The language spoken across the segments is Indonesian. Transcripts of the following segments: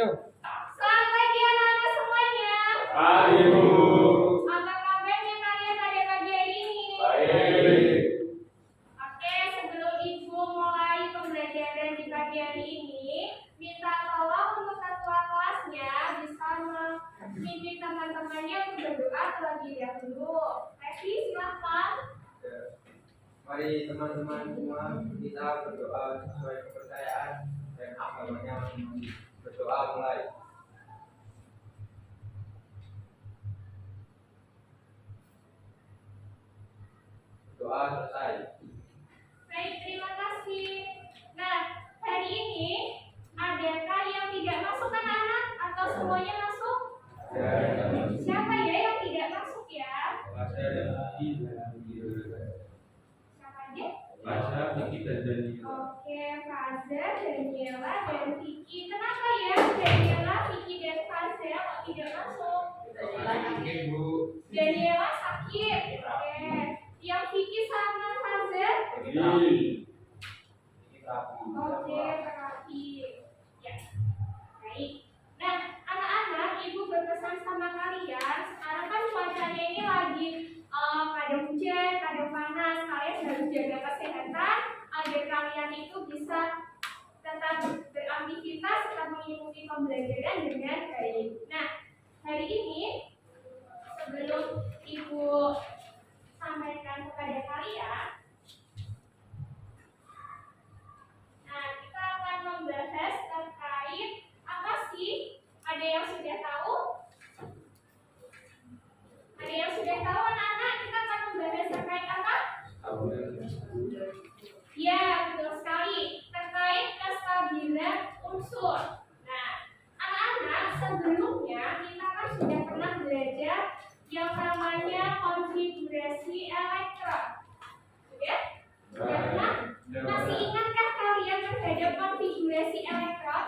Selamat pagi anak-anak semuanya. Pagi, Bu. Apa kabarnya kalian pada pagi hari ini? Baik. Oke, sebelum Ibu mulai pembelajaran di pagi hari ini, minta tolong untuk ketua kelasnya bisa memimpin teman-temannya untuk berdoa terlebih dahulu. Revi, silahkan. Mari teman-teman semua kita berdoa sesuai kepercayaan dan agamanya masing-masing. Berdoa mulai. Doa selesai. Baik, terima kasih. Nah, hari ini adakah yang tidak masuk anak-anak atau semuanya masuk? Siapa ya yang tidak masuk ya? Siapa aja? Pasha, Vicky, dan Daniela. Oke, Faza, Daniela, dan Vicky. Kenapa ya Daniela, Vicky, dan Faza kok tidak masuk? Bu. Daniela sakit. Oke. Yang Vicky sama Faza? Pergi. Oke, terapi. Ya. Baik. Nah, anak-anak, Ibu berpesan sama kalian. Sekarang kan cuacanya ini lagi kadang hujan, kadang panas. Kalian harus jaga kesehatan agar kalian itu bisa tetap beraktivitas, tetap mengikuti pembelajaran dengan baik. Nah, hari ini sebelum Ibu sampaikan kepada kalian, nah kita akan membahas terkait apa sih? Ada yang sudah tahu? Ada yang sudah tahu anak-anak? Kita akan membahas terkait apa? Ya, betul sekali. Terkait kestabilan unsur. Nah, anak-anak, sebelumnya kita kan sudah pernah belajar yang namanya konfigurasi elektron. Oke? Nah, masih ingatkah kalian terhadap konfigurasi elektron?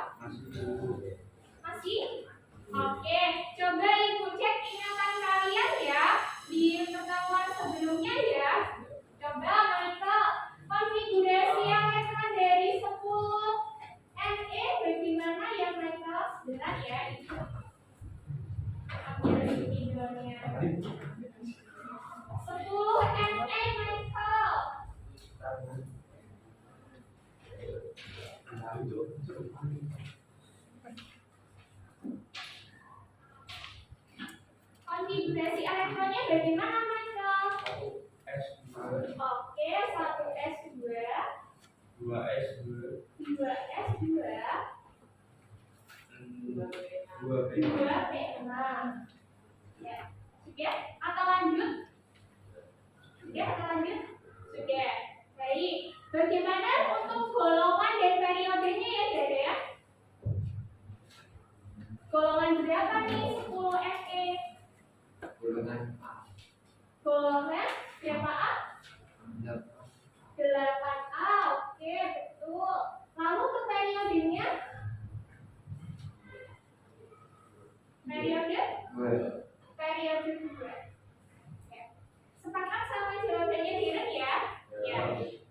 Masih? Oke, coba Ibu cek ingatan kalian ya di pertemuan sebelumnya ya. Coba Michael, konfigurasi elektron dari 10 Ne bagaimana ya Michael? Berat ya itu. Ambil videonya. 10 Ne Michael. Konfigurasi elektronnya bagaimana Michael? Oke, 1s2, 2s2, 2s2, 2p6. Ya, sudah? Atau lanjut? Sudah atau lanjut? Sudah. Baik. Bagaimana untuk golongan dan periodenya ya, Dada ya? Golongan berapa nih 10 Ne? Golongan A. Golongan berapa A? 8A. Oke, betul. Lalu ke periodenya? Periode? Periode 2. Ya. Sepakat sama jawabannya Diren ya? Ya.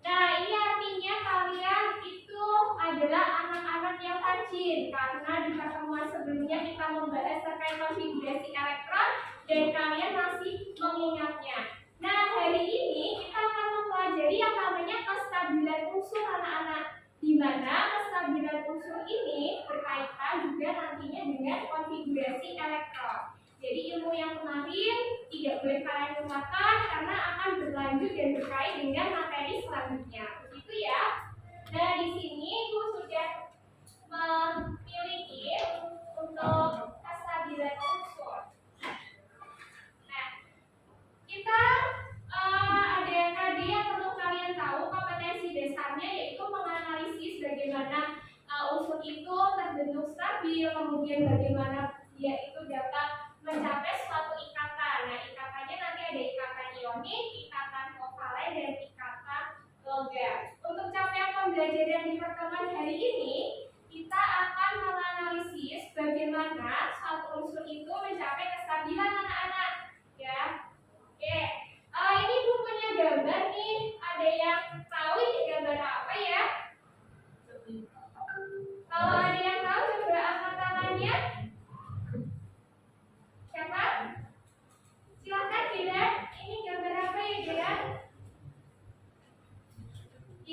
Nah, ini artinya kalian itu adalah anak-anak yang rajin karena di pertemuan sebelumnya kita membahas terkait konfigurasi elektron dan kalian masih mengingatnya. Nah, hari ini kita akan mempelajari yang namanya kestabilan unsur anak-anak, di mana kestabilan unsur ini berkaitan juga nantinya dengan konfigurasi elektron. Jadi ilmu yang kemarin tidak boleh kalian lupakan karena akan berlanjut dan berkait dengan materi selanjutnya. Begitu ya. Nah, di sini Ibu sudah memiliki untuk kestabilan unsur. Nah, kita ada yang perlu kalian tahu kompetensi dasarnya yaitu menganalisis bagaimana unsur itu terbentuk stabil, kemudian bagaimana dia itu dapat mencapai suatu ikatan. Nah, ikatannya nanti ada ikatan ionik, ikatan kovalen, dan ikatan logam. Untuk capaian pembelajaran di pertemuan hari ini, kita akan menganalisis bagaimana suatu unsur itu mencapai kestabilan anak-anak. Ya, oke. Ini bukunya gambar nih. Ada yang tahu ini gambar apa ya? Kalau ada yang tahu coba angkat tangannya.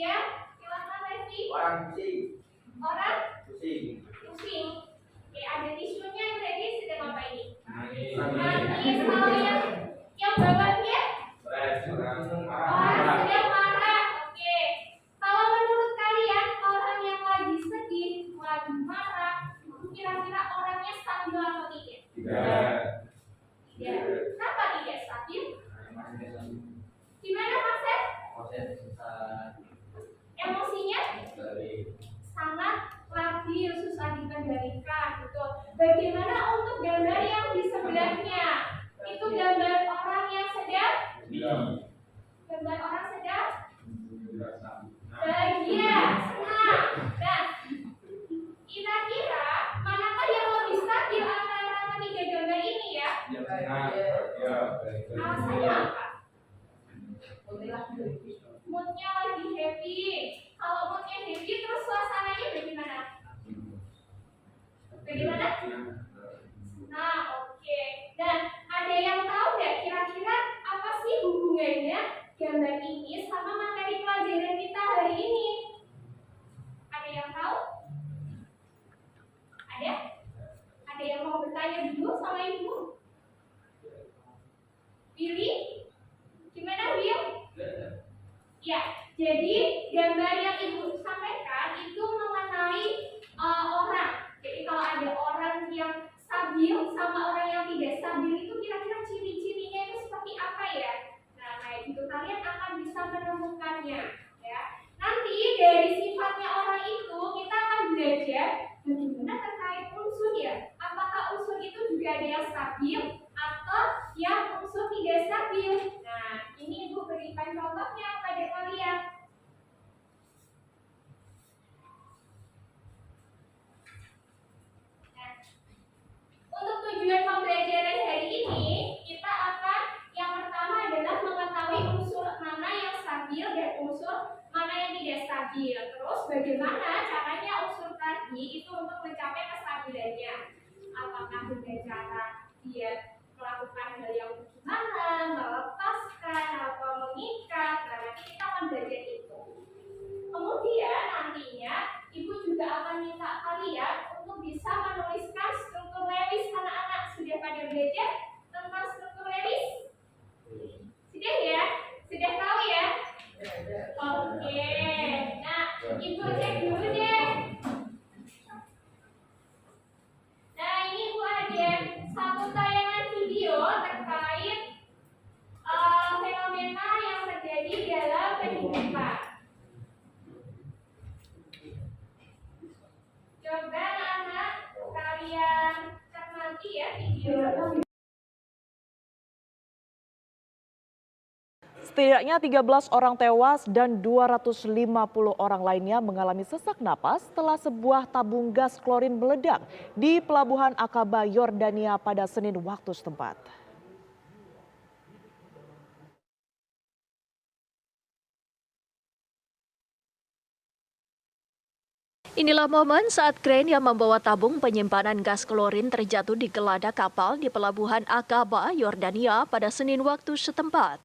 Ya, silakan Lesti. Orang pusing. Orang Pusing. pusing. Oke, ada tisunya berarti sedang apa ini? Nangis. Nangis. Kalau yang bawahnya Stres. orang sedang marah. Oke. Kalau menurut kalian orang yang lagi sedih, lagi marah, itu kira-kira orangnya stabil atau tidak? Tidak. Tidak. Kenapa tidak stabil? Gimana Mas Seth? Emosinya sangat labil, susah dikendalikan. Betul. Bagaimana untuk gambar yang di sebelahnya? Itu gambar orang yang sedang? Gambar orang sedang? Bahagia, senang. Nah, kira-kira manakah yang lebih stabil antara ketiga gambar ini ya? Alasannya apa? Moodnya lagi happy. Kalau moodnya happy, terus suasananya bagaimana? Bagaimana? Nah, oke. Dan ada yang tahu nggak kira-kira apa sih hubungannya gambar ini sama materi pelajaran kita hari ini? Ada yang tahu? Ada? Ada yang mau bertanya dulu sama ibu? Billy? Gimana Bill? Ya, jadi gambar yang ibu sampaikan itu mengenai orang. Jadi kalau ada orang yang stabil sama orang yang tidak stabil itu kira-kira ciri-cirinya itu seperti apa ya? Nah, kayak gitu kalian akan bisa menemukannya, ya. Nanti dari sifatnya orang itu kita akan belajar bagaimana terkait unsur ya. Apakah unsur itu juga ada yang stabil atau yang unsur tidak stabil? Nah, ini ibu berikan contohnya kepada kalian. Nah, untuk tujuan pembelajaran hari ini, kita akan yang pertama adalah mengetahui unsur mana yang stabil dan unsur mana yang tidak stabil. Terus bagaimana caranya unsur tadi itu untuk mencapai kestabilannya? Apakah dengan cara dia melakukan hal yang bagaimana, melepaskan atau mengikat? Nah, nanti kita akan belajar itu. Kemudian nantinya ibu juga akan minta kalian untuk bisa menuliskan struktur Lewis. Anak-anak sudah pada belajar tentang struktur Lewis? Sudah ya? Sudah tahu ya? Oke. Nah, ibu cek dulu deh. Nah, ini ibu ada satu tayangan video terkait fenomena yang terjadi dalam kehidupan. Coba anak kalian cermati ya video. Setidaknya 13 orang tewas dan 250 orang lainnya mengalami sesak napas setelah sebuah tabung gas klorin meledak di Pelabuhan Aqaba, Yordania pada Senin waktu setempat. Inilah momen saat kren yang membawa tabung penyimpanan gas klorin terjatuh di geladak kapal di Pelabuhan Aqaba, Yordania pada Senin waktu setempat.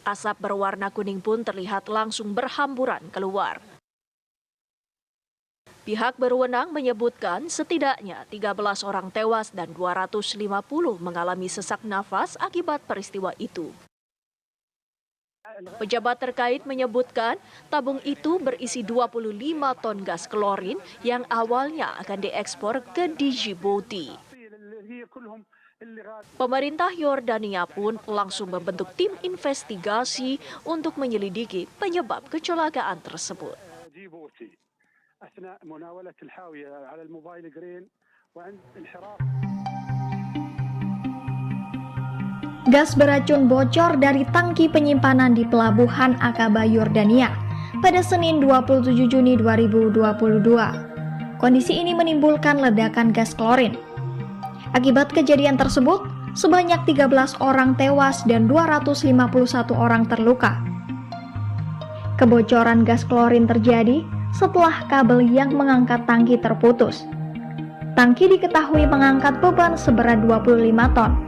Asap berwarna kuning pun terlihat langsung berhamburan keluar. Pihak berwenang menyebutkan setidaknya 13 orang tewas dan 250 mengalami sesak nafas akibat peristiwa itu. Pejabat terkait menyebutkan tabung itu berisi 25 ton gas klorin yang awalnya akan diekspor ke Djibouti. Pemerintah Yordania pun langsung membentuk tim investigasi untuk menyelidiki penyebab kecelakaan tersebut. Gas beracun bocor dari tangki penyimpanan di Pelabuhan Aqaba, Yordania pada Senin 27 Juni 2022. Kondisi ini menimbulkan ledakan gas klorin. Akibat kejadian tersebut, sebanyak 13 orang tewas dan 251 orang terluka. Kebocoran gas klorin terjadi setelah kabel yang mengangkat tangki terputus. Tangki diketahui mengangkat beban seberat 25 ton.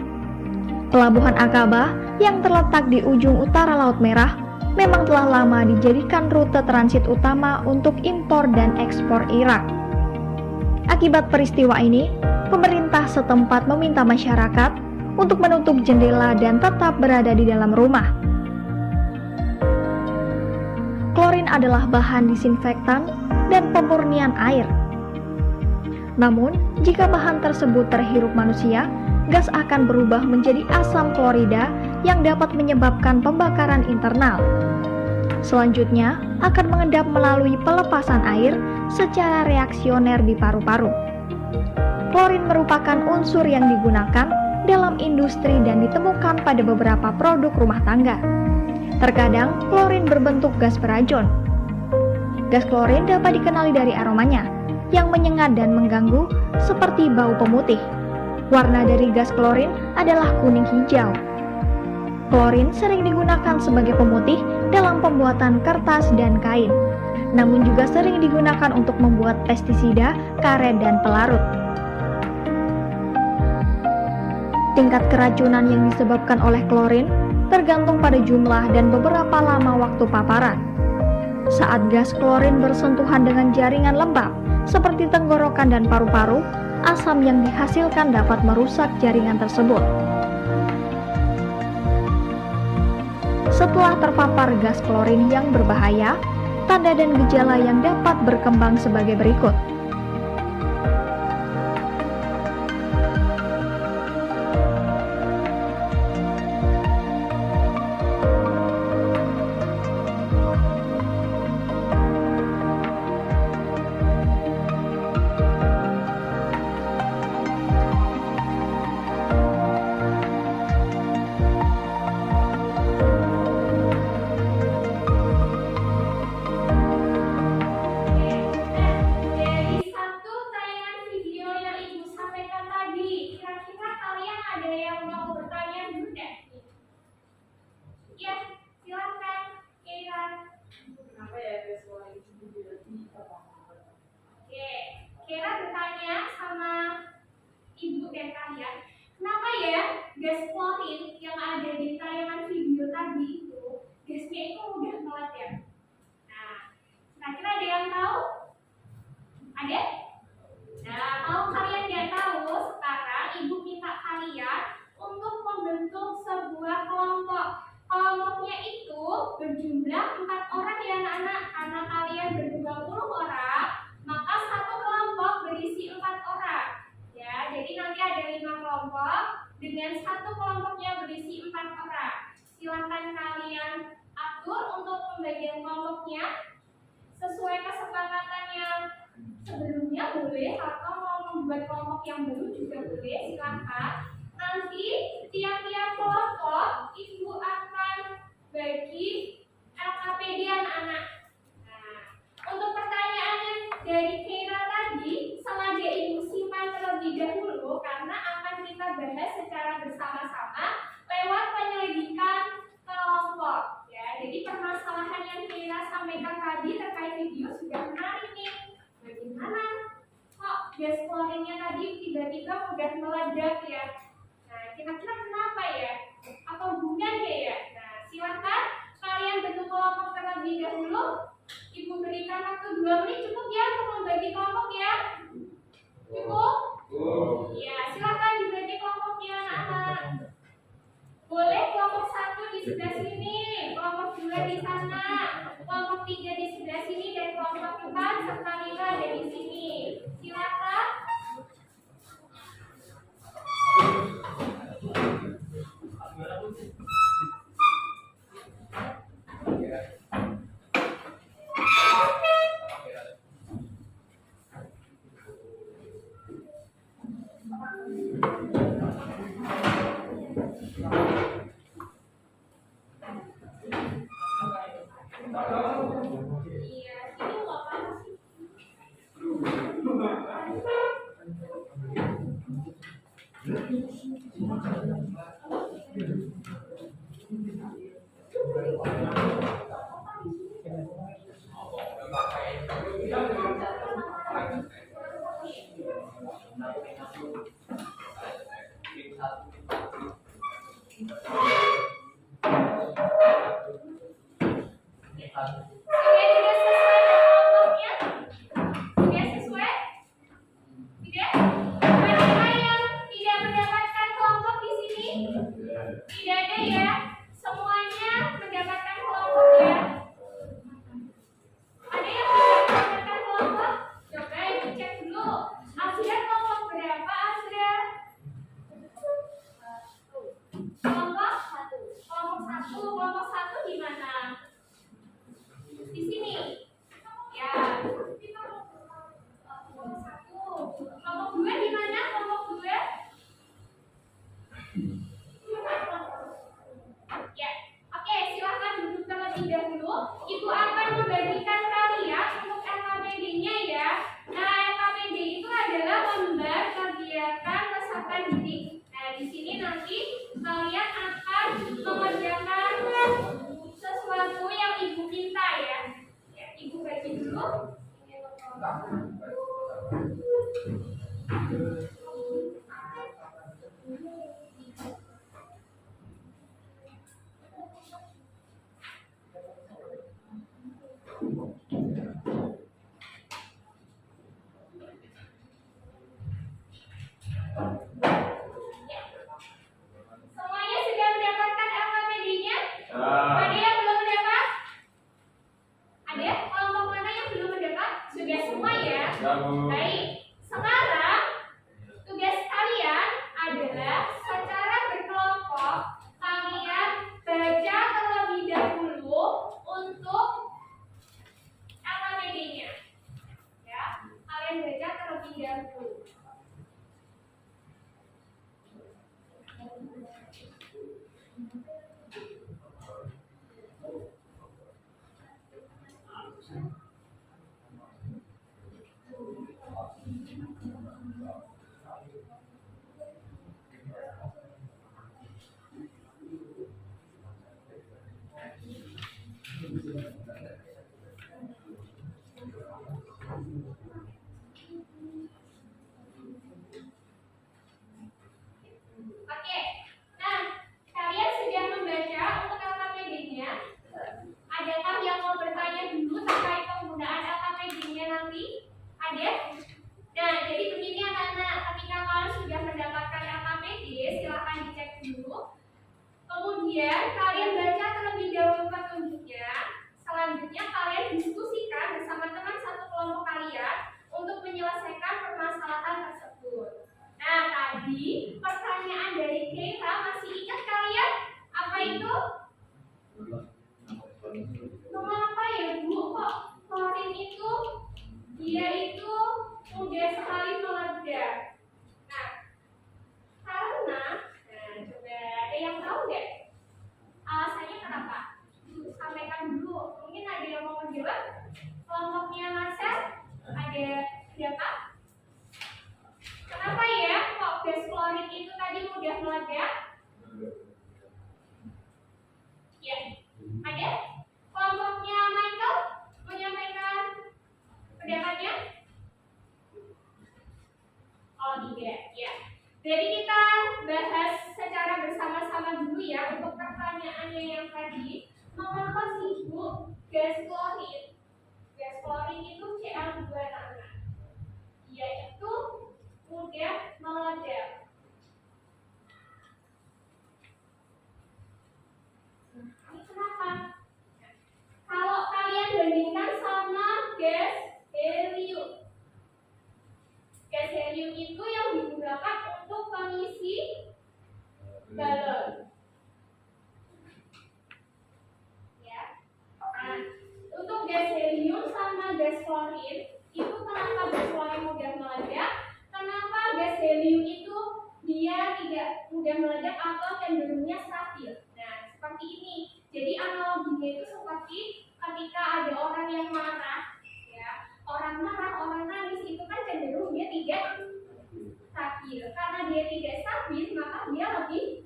Pelabuhan Aqaba yang terletak di ujung utara Laut Merah memang telah lama dijadikan rute transit utama untuk impor dan ekspor Irak. Akibat peristiwa ini, pemerintah setempat meminta masyarakat untuk menutup jendela dan tetap berada di dalam rumah. Klorin adalah bahan disinfektan dan pemurnian air. Namun, jika bahan tersebut terhirup manusia, gas akan berubah menjadi asam klorida yang dapat menyebabkan pembakaran internal. Selanjutnya, akan mengendap melalui pelepasan air secara reaksioner di paru-paru. Klorin merupakan unsur yang digunakan dalam industri dan ditemukan pada beberapa produk rumah tangga. Terkadang, klorin berbentuk gas beracun. Gas klorin dapat dikenali dari aromanya, yang menyengat dan mengganggu seperti bau pemutih. Warna dari gas klorin adalah kuning hijau. Klorin sering digunakan sebagai pemutih dalam pembuatan kertas dan kain, namun juga sering digunakan untuk membuat pestisida, karet, dan pelarut. Tingkat keracunan yang disebabkan oleh klorin tergantung pada jumlah dan beberapa lama waktu paparan. Saat gas klorin bersentuhan dengan jaringan lembab, seperti tenggorokan dan paru-paru, asam yang dihasilkan dapat merusak jaringan tersebut. Setelah terpapar gas klorin yang berbahaya, tanda dan gejala yang dapat berkembang sebagai berikut. Kira bertanya sama ibu dan kalian, kenapa ya gas klorin yang ada di tayangan video tadi itu gasnya itu mudah meledak ya? Nah, kira-kira ada yang tahu? Ada? Nah, kalau kalian nggak tahu, sekarang ibu minta kalian untuk membentuk sebuah kelompok. Kelompoknya itu berjumlah 4 orang ya anak-anak. Karena kalian ber-20 orang, maka satu kelompok berisi 4 orang. Ya, jadi nanti ada 5 kelompok dengan satu kelompoknya berisi 4 orang. Silakan kalian atur untuk pembagian kelompoknya sesuai kesepakatan yang sebelumnya boleh, atau mau membuat kelompok yang baru juga boleh, silakan. Nanti tiap-tiap kelompok ibu akan bagi LKPD anak-anak. Nah, untuk pertanyaannya dari Kira tadi, sengaja ibu simpan terlebih dahulu karena akan kita bahas secara bersama-sama lewat penyelidikan kelompok. Ya, jadi permasalahan yang Kira sampaikan tadi terkait video sudah menarik nih. Bagaimana kok gas klorinnya tadi tiba-tiba mudah meledak ya? Nah, kira-kira kenapa ya? Apa hubungannya ya? Nah, silakan kalian bentuk kelompok terlebih dahulu. Ibu berikan waktu 2 menit cukup ya untuk membagi kelompok ya? Cukup? Ya, silakan dibagi kelompoknya anak-anak. Boleh kelompok 1 di sebelah sini, kelompok 2 di sana, kelompok 3 di sebelah sini, dan kelompok 4 serta 5 ada di sini. Silakan. Iya, ini nggak apa-apa sih. Ibu akan membagikan kalian untuk LKPD-nya ya. Nah, LKPD itu adalah lembar kegiatan peserta didik. Nah, di sini nanti kalian akan mengerjakan sesuatu yang ibu minta ya. Ya, ibu bagi dulu. Semuanya sudah mendapatkan LKPD-nya? Ada yang belum mendapat? Ada? Kelompok mana yang belum mendapat? Sudah semua ya? Baik. Sekarang tugas kalian adalah secara berkelompok kalian baca terlebih dahulu untuk LKPD-nya. Ya, kalian baca terlebih dahulu. Oke, nah kalian sudah membaca untuk LKPD-nya. Adakah yang mau bertanya dulu terkait penggunaan LKPD-nya nanti? Ada? Nah, jadi begini anak-anak, ketika kalian sudah mendapatkan LKPD, silahkan dicek dulu. Kemudian kalian baca terlebih dahulu petunjuknya. Selanjutnya kalian diskusikan bersama teman satu kelompok kalian untuk menyelesaikan permasalahan tersebut. Nah, tadi pertanyaan dari Keira masih ingat kalian? Apa itu? Mengapa ya Bu kok klorin itu dia itu mudah sekali meledak? Nah, karena coba ada yang tahu nggak alasannya kenapa? Sampaikan dulu. Mungkin ada yang mau menjawab? Kelompoknya Marcel? Ada siapa? Kenapa ya kok gas klorin itu tadi mudah meledak? Ya, ada? Kelompoknya Michael menyampaikan pendapatnya? Oh tidak, ya. Jadi kita bahas secara bersama-sama dulu ya untuk pertanyaannya yang tadi. Mengapa sih Bu gas klorin? Gas klorin itu Cl2 anak. Yaitu mudah meledak. Ini kenapa? Kalau kalian bandingkan sama gas helium. Gas helium itu yang digunakan untuk pengisi balon. Ya. Nah, untuk gas helium sama gas klorin itu kenapa gas klorin mudah meledak? Kenapa gas helium itu dia tidak mudah meledak atau cenderungnya stabil? Nah, seperti ini. Jadi analoginya itu seperti ketika ada orang yang marah, ya, orang marah, orang nangis itu kan cenderung dia tidak stabil. Karena dia tidak stabil, maka dia lebih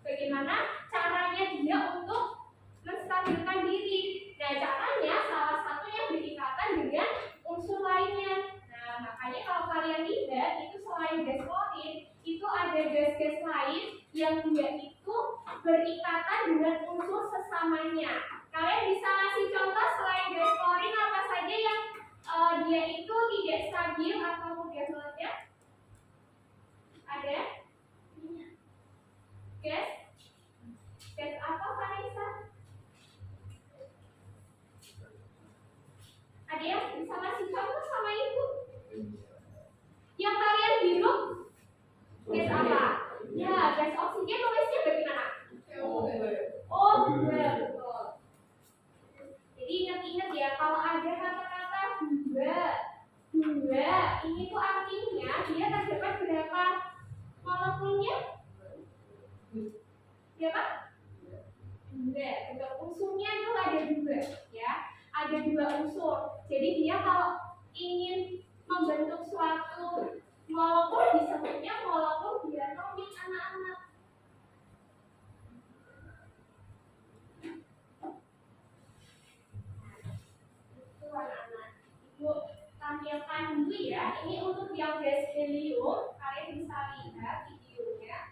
bagaimana caranya dia untuk menstabilkan diri. Nah, caranya salah satunya berikatan dengan unsur lainnya. Nah, makanya kalau kalian lihat itu selain gas klorin, itu ada gas-gas lain yang dia itu berikatan dengan unsur sesamanya. Kalian bisa kasih contoh selain gas klorin apa saja yang dia itu tidak stabil atau mudah meledak? Ada? Gas? Gas apa Vanessa? Ada yang bisa kasih contoh sama ibu? Yang kalian hirup gas apa? Ya, gas oksigen nulisnya bagaimana? Oh, betul. Jadi ingat-ingat ya, kalau ada kata-kata dua, ini tuh artinya dia terdapat berapa molekulnya? Berapa? 2. Bentuk unsurnya itu ada dua, ya. Ada dua unsur. Jadi dia kalau ingin membentuk suatu molekul disebutnya molekul diatomik, anak-anak. Itu anak-anak. Ibu tampilkan dulu ya. Ini untuk yang gas helium, kalian bisa lihat videonya.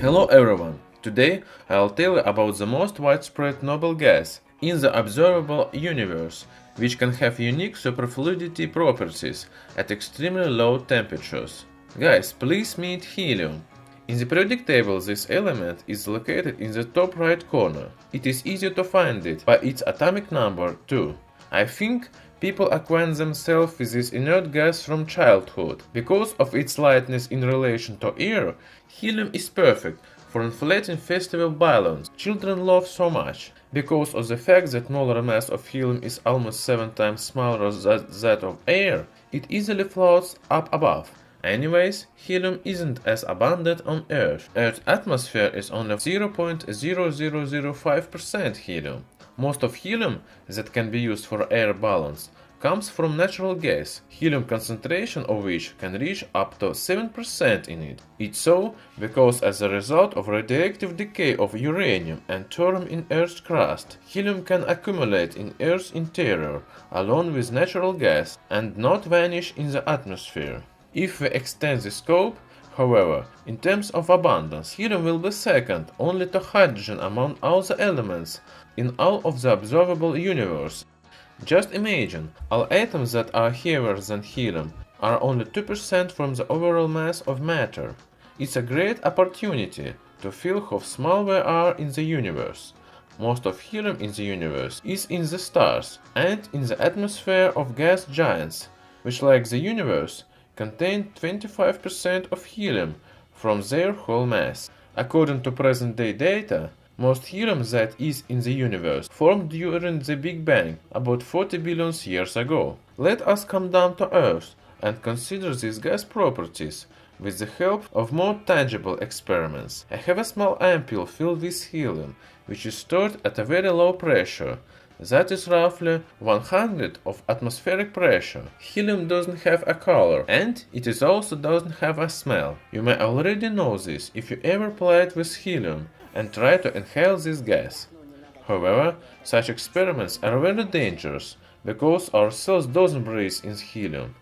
Hello everyone! Today I'll tell you about the most widespread noble gas in the observable universe, which can have unique superfluidity properties at extremely low temperatures. Guys, please meet helium. In the periodic table, this element is located in the top right corner. It is easy to find it by its atomic number 2. I think people acquaint themselves with this inert gas from childhood. Because of its lightness in relation to air, helium is perfect for inflating festival balloons children love so much. Because of the fact that molar mass of helium is almost 7 times smaller than that of air, it easily floats up above. Anyways, helium isn't as abundant on Earth. Earth's atmosphere is only 0.0005% helium. Most of helium that can be used for air balloons comes from natural gas, helium concentration of which can reach up to 7% in it. It's so because as a result of radioactive decay of uranium and thorium in Earth's crust, helium can accumulate in Earth's interior along with natural gas and not vanish in the atmosphere. If we extend the scope, however, in terms of abundance, helium will be second only to hydrogen among all the elements in all of the observable universe. Just imagine, all atoms that are heavier than helium are only 2% from the overall mass of matter. It's a great opportunity to feel how small we are in the universe. Most of helium in the universe is in the stars and in the atmosphere of gas giants, which, like the universe, contain 25% of helium from their whole mass. According to present-day data, most helium that is in the universe formed during the Big Bang about 40 billion years ago. Let us come down to Earth and consider these gas properties with the help of more tangible experiments. I have a small ampule filled with helium, which is stored at a very low pressure. That is roughly 100 of atmospheric pressure. Helium doesn't have a color, and it is also doesn't have a smell. You may already know this if you ever played with helium and try to inhale this gas. However, such experiments are very dangerous because our cells don't breathe in helium.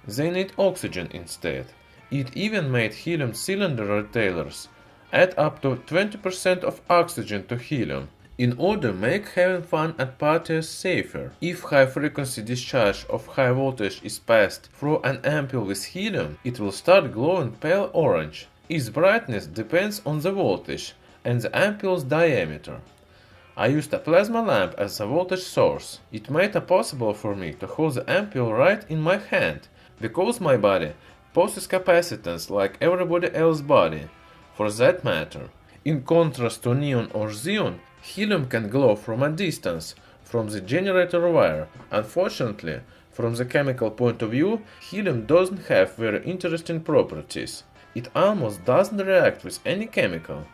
They need oxygen instead. It even made helium cylinder retailers add up to 20% of oxygen to helium. In order to make having fun at parties safer, if high-frequency discharge of high voltage is passed through an ampule with helium, it will start glowing pale orange. Its brightness depends on the voltage and the ampule's diameter. I used a plasma lamp as a voltage source. It made it possible for me to hold the ampule right in my hand, because my body possesses capacitance like everybody else's body, for that matter. In contrast to neon or xenon, helium can glow from a distance, from the generator wire. Unfortunately, from the chemical point of view, helium doesn't have very interesting properties. It almost doesn't react with any chemical.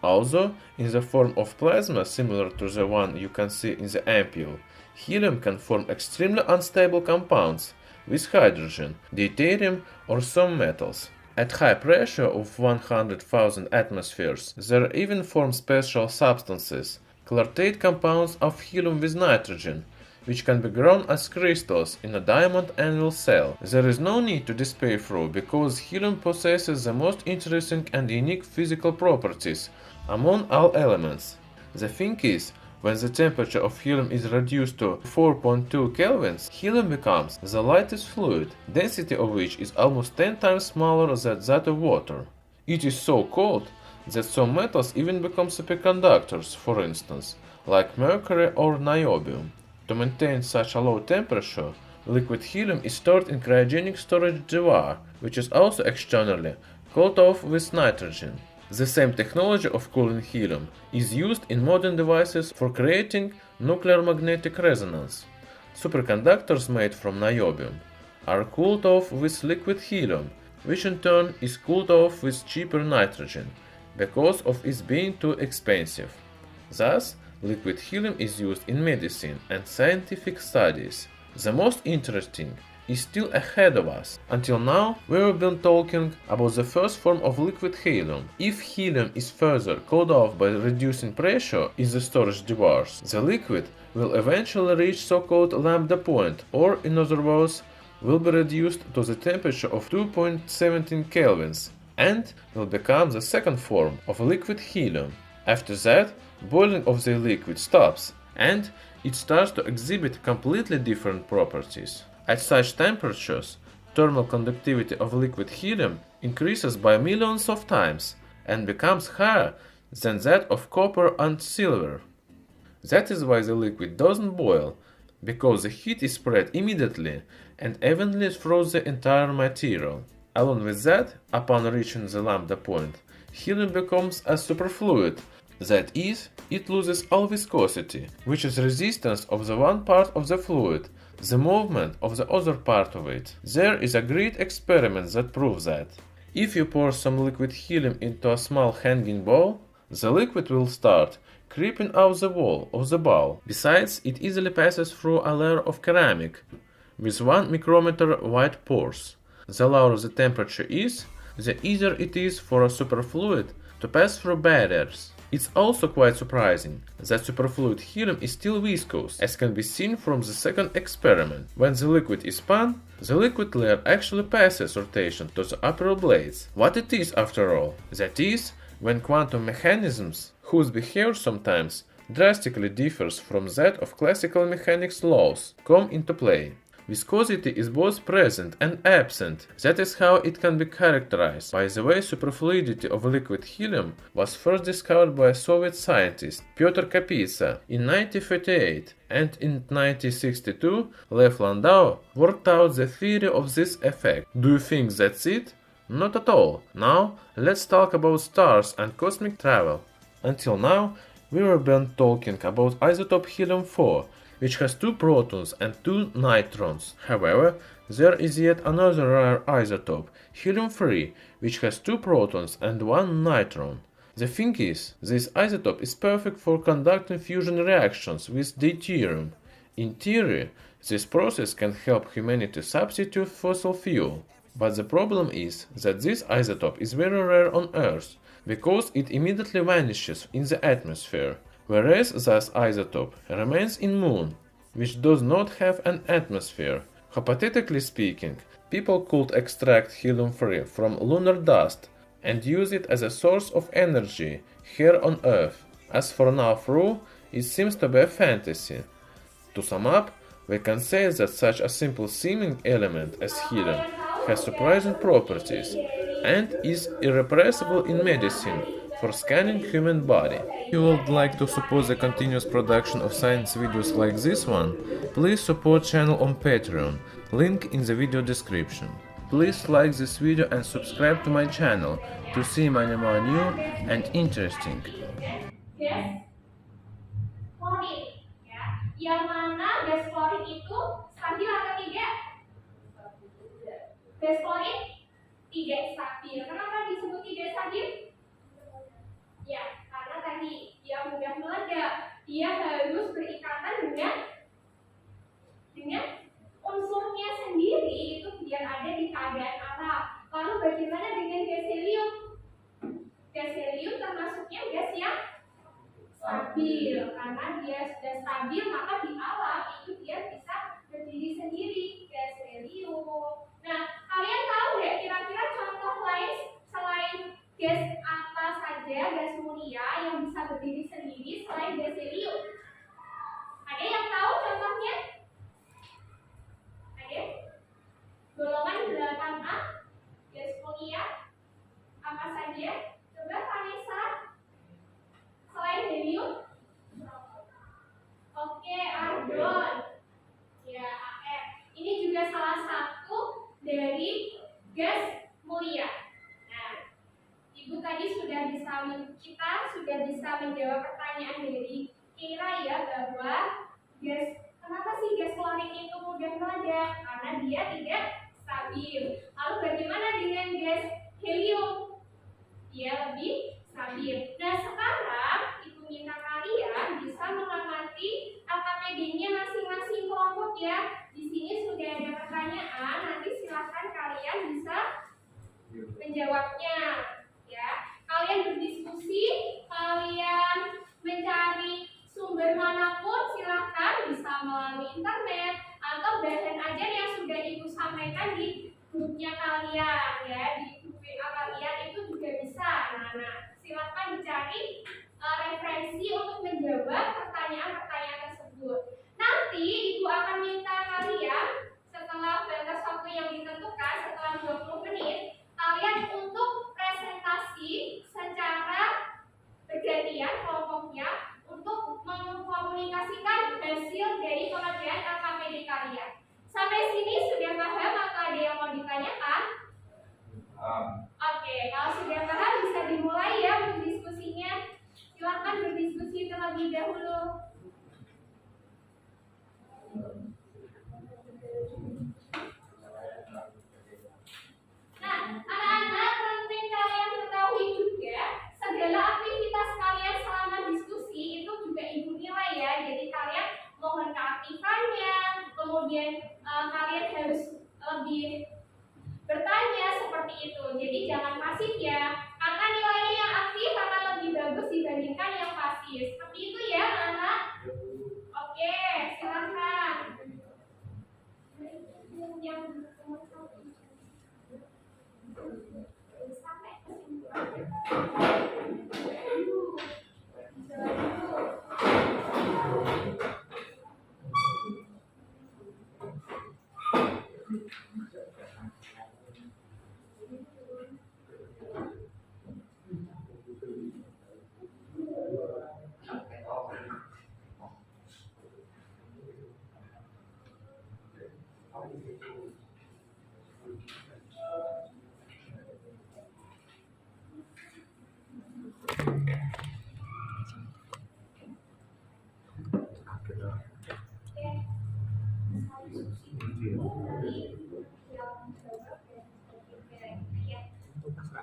Also, in the form of plasma similar to the one you can see in the ampule, helium can form extremely unstable compounds with hydrogen, deuterium or some metals. At high pressure of 100,000 atmospheres, there even form special substances, clartate compounds of helium with nitrogen, which can be grown as crystals in a diamond anvil cell. There is no need to despair through, because helium possesses the most interesting and unique physical properties among all elements. The thing is, when the temperature of helium is reduced to 4.2 kelvins, helium becomes the lightest fluid, density of which is almost 10 times smaller than that of water. It is so cold that some metals even become superconductors, for instance, like mercury or niobium. To maintain such a low temperature, liquid helium is stored in cryogenic storage reservoir, which is also externally cooled off with nitrogen. The same technology of cooling helium is used in modern devices for creating nuclear magnetic resonance. Superconductors made from niobium are cooled off with liquid helium, which in turn is cooled off with cheaper nitrogen, because of its being too expensive. Thus, liquid helium is used in medicine and scientific studies. The most interesting is still ahead of us. Until now, we've been talking about the first form of liquid helium. If helium is further cooled off by reducing pressure in the storage device, the liquid will eventually reach so-called lambda point, or in other words, will be reduced to the temperature of 2.17 kelvins and will become the second form of liquid helium. After that, boiling of the liquid stops and it starts to exhibit completely different properties. At such temperatures, thermal conductivity of liquid helium increases by millions of times and becomes higher than that of copper and silver. That is why the liquid doesn't boil, because the heat is spread immediately and evenly through the entire material. Along with that, upon reaching the lambda point, helium becomes a superfluid. That is, it loses all viscosity, which is resistance of the one part of the fluid, the movement of the other part of it. There is a great experiment that proves that. If you pour some liquid helium into a small hanging bowl, the liquid will start creeping out the wall of the bowl. Besides, it easily passes through a layer of ceramic with 1 micrometer wide pores. The lower the temperature is, the easier it is for a superfluid to pass through barriers. It's also quite surprising that superfluid helium is still viscous, as can be seen from the second experiment. When the liquid is spun, the liquid layer actually passes rotation to the upper blades. What it is after all? That is, when quantum mechanisms, whose behavior sometimes drastically differs from that of classical mechanics laws, come into play. Viscosity is both present and absent. That is how it can be characterized. By the way, superfluidity of liquid helium was first discovered by a Soviet scientist, Pyotr Kapitsa, in 1938, and in 1962, Lev Landau worked out the theory of this effect. Do you think that's it? Not at all. Now, let's talk about stars and cosmic travel. Until now, we were been talking about isotope helium-4, which has 2 protons and 2 neutrons. However, there is yet another rare isotope, helium-3, which has 2 protons and 1 neutron. The thing is, this isotope is perfect for conducting fusion reactions with deuterium. In theory, this process can help humanity substitute fossil fuel. But the problem is that this isotope is very rare on Earth, because it immediately vanishes in the atmosphere. Whereas this isotope remains in Moon, which does not have an atmosphere. Hypothetically speaking, people could extract helium-3 from lunar dust and use it as a source of energy here on Earth. As for now through, it seems to be a fantasy. To sum up, we can say that such a simple seeming element as helium has surprising properties and is irrepressible in medicine for scanning human body. If you would like to support the continuous production of science videos like this one, please support channel on Patreon, link in the video description. Please like this video and subscribe to my channel to see many more new and interesting. Gas klorin, ya. Yang mana gas klorin itu stabil atau tidak? Gas klorin tidak stabil. Kenapa disebut tidak stabil? Ya, karena tadi dia mudah meledak, dia harus berikatan dengan unsurnya sendiri itu biar ada di keadaan alam. Lalu bagaimana dengan gas helium? Gas helium termasuknya gas yang stabil, karena dia sudah stabil maka di alam itu dia bisa berdiri sendiri, gas helium. Nah, kalian tahu nggak kira-kira contoh lain selain gas apa saja, gas mulia yang bisa berdiri sendiri selain gas helium? Ada yang tahu contohnya? Ada? Golongan 8A, gas mulia, apa saja? Coba Vanessa, selain helium? Oke, argon. Ya, AR. Ini juga salah satu dari gas mulia. Ibu tadi sudah bisa menjawab pertanyaan dari kira ya bahwa kenapa sih gas klorin itu mudah meledak? Karena dia tidak stabil. Lalu bagaimana dengan gas helium? Dia lebih stabil. Nah sekarang Ibu minta kalian bisa mengamati AKPD-nya masing-masing kelompok ya. Di sini sudah ada pertanyaan, nanti silahkan kalian bisa menjawabnya ya. Kalian berdiskusi, kalian mencari sumber manapun silahkan, bisa melalui internet atau bahan ajar yang sudah Ibu sampaikan di grupnya kalian ya, di grup WA kalian itu juga bisa. Nah, silahkan dicari referensi untuk menjawab pertanyaan-pertanyaan tersebut. Nanti Ibu akan minta kalian setelah batas waktu yang ditentukan, setelah 20 menit, kalian untuk presentasi secara bergantian kelompoknya untuk mengkomunikasikan hasil dari pengerjaan LKPD kalian. Sampai sini sudah paham atau ada yang mau ditanyakan? Oke, kalau sudah paham bisa dimulai ya untuk diskusinya. Silakan berdiskusi terlebih dahulu. Nah, anak-anak penting kalian ketahui juga segala aktivitas kalian selama diskusi itu juga Ibu nilai ya. Jadi kalian mohon keaktifannya, kemudian kalian harus lebih bertanya seperti itu. Jadi jangan pasif ya, karena nilainya yang aktif akan lebih bagus dibandingkan yang pasif. Seperti itu ya anak. Oke, silakan. Yang sampai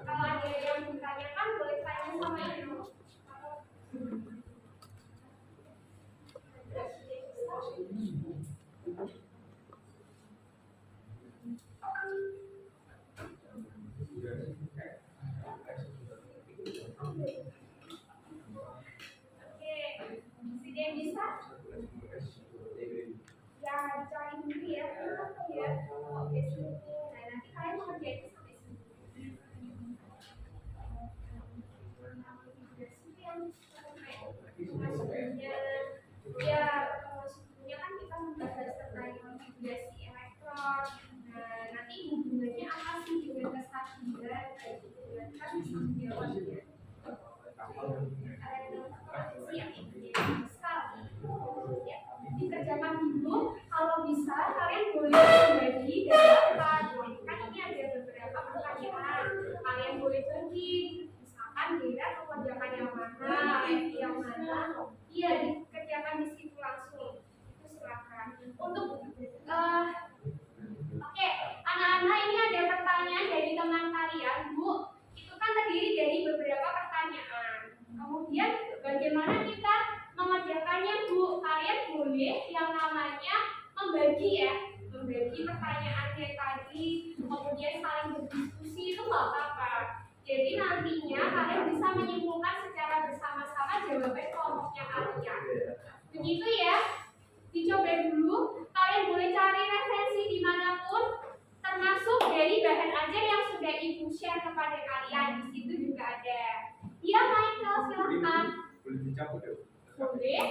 kalau ada yang ditanyakan boleh tanya sama Ibu. Oke, sudah bisa? Ya, cari dulu ya. Ya. Oke, sini. Nah, nanti kalian mengerjain sampai sini. Ya, sebelumnya kan kita membahas tentang konfigurasi elektron. Nah, nanti hubungannya apa sih dengan kestabilan? Kan bisa menjawab ya. Dikerjakan dulu, kalau bisa kalian boleh membagi beberapa. Kan ini ada beberapa pertanyaan, kalian boleh bagi. Misalkan Dera mengerjakan yang mana, Evi yang mana, iya dikerjakan di situ langsung. Itu silakan. Untuk oke, anak-anak ini ada pertanyaan dari teman kalian, Bu. Itu kan terdiri dari beberapa pertanyaan. Kemudian bagaimana kita mengerjakannya, Bu? Kalian boleh yang namanya membagi ya, membagi pertanyaannya tadi, kemudian saling berdiskusi itu nggak apa-apa. Jadi nantinya kalian bisa menyimpulkan secara bersama-sama jawaban kelompoknya kalian. Begitu ya. Dicoba dulu. Kalian boleh cari referensi dimanapun, termasuk dari bahan ajar yang sudah Ibu share kepada kalian. Di situ juga ada. Iya, Michael, silakan. Boleh dicabut ya? Boleh.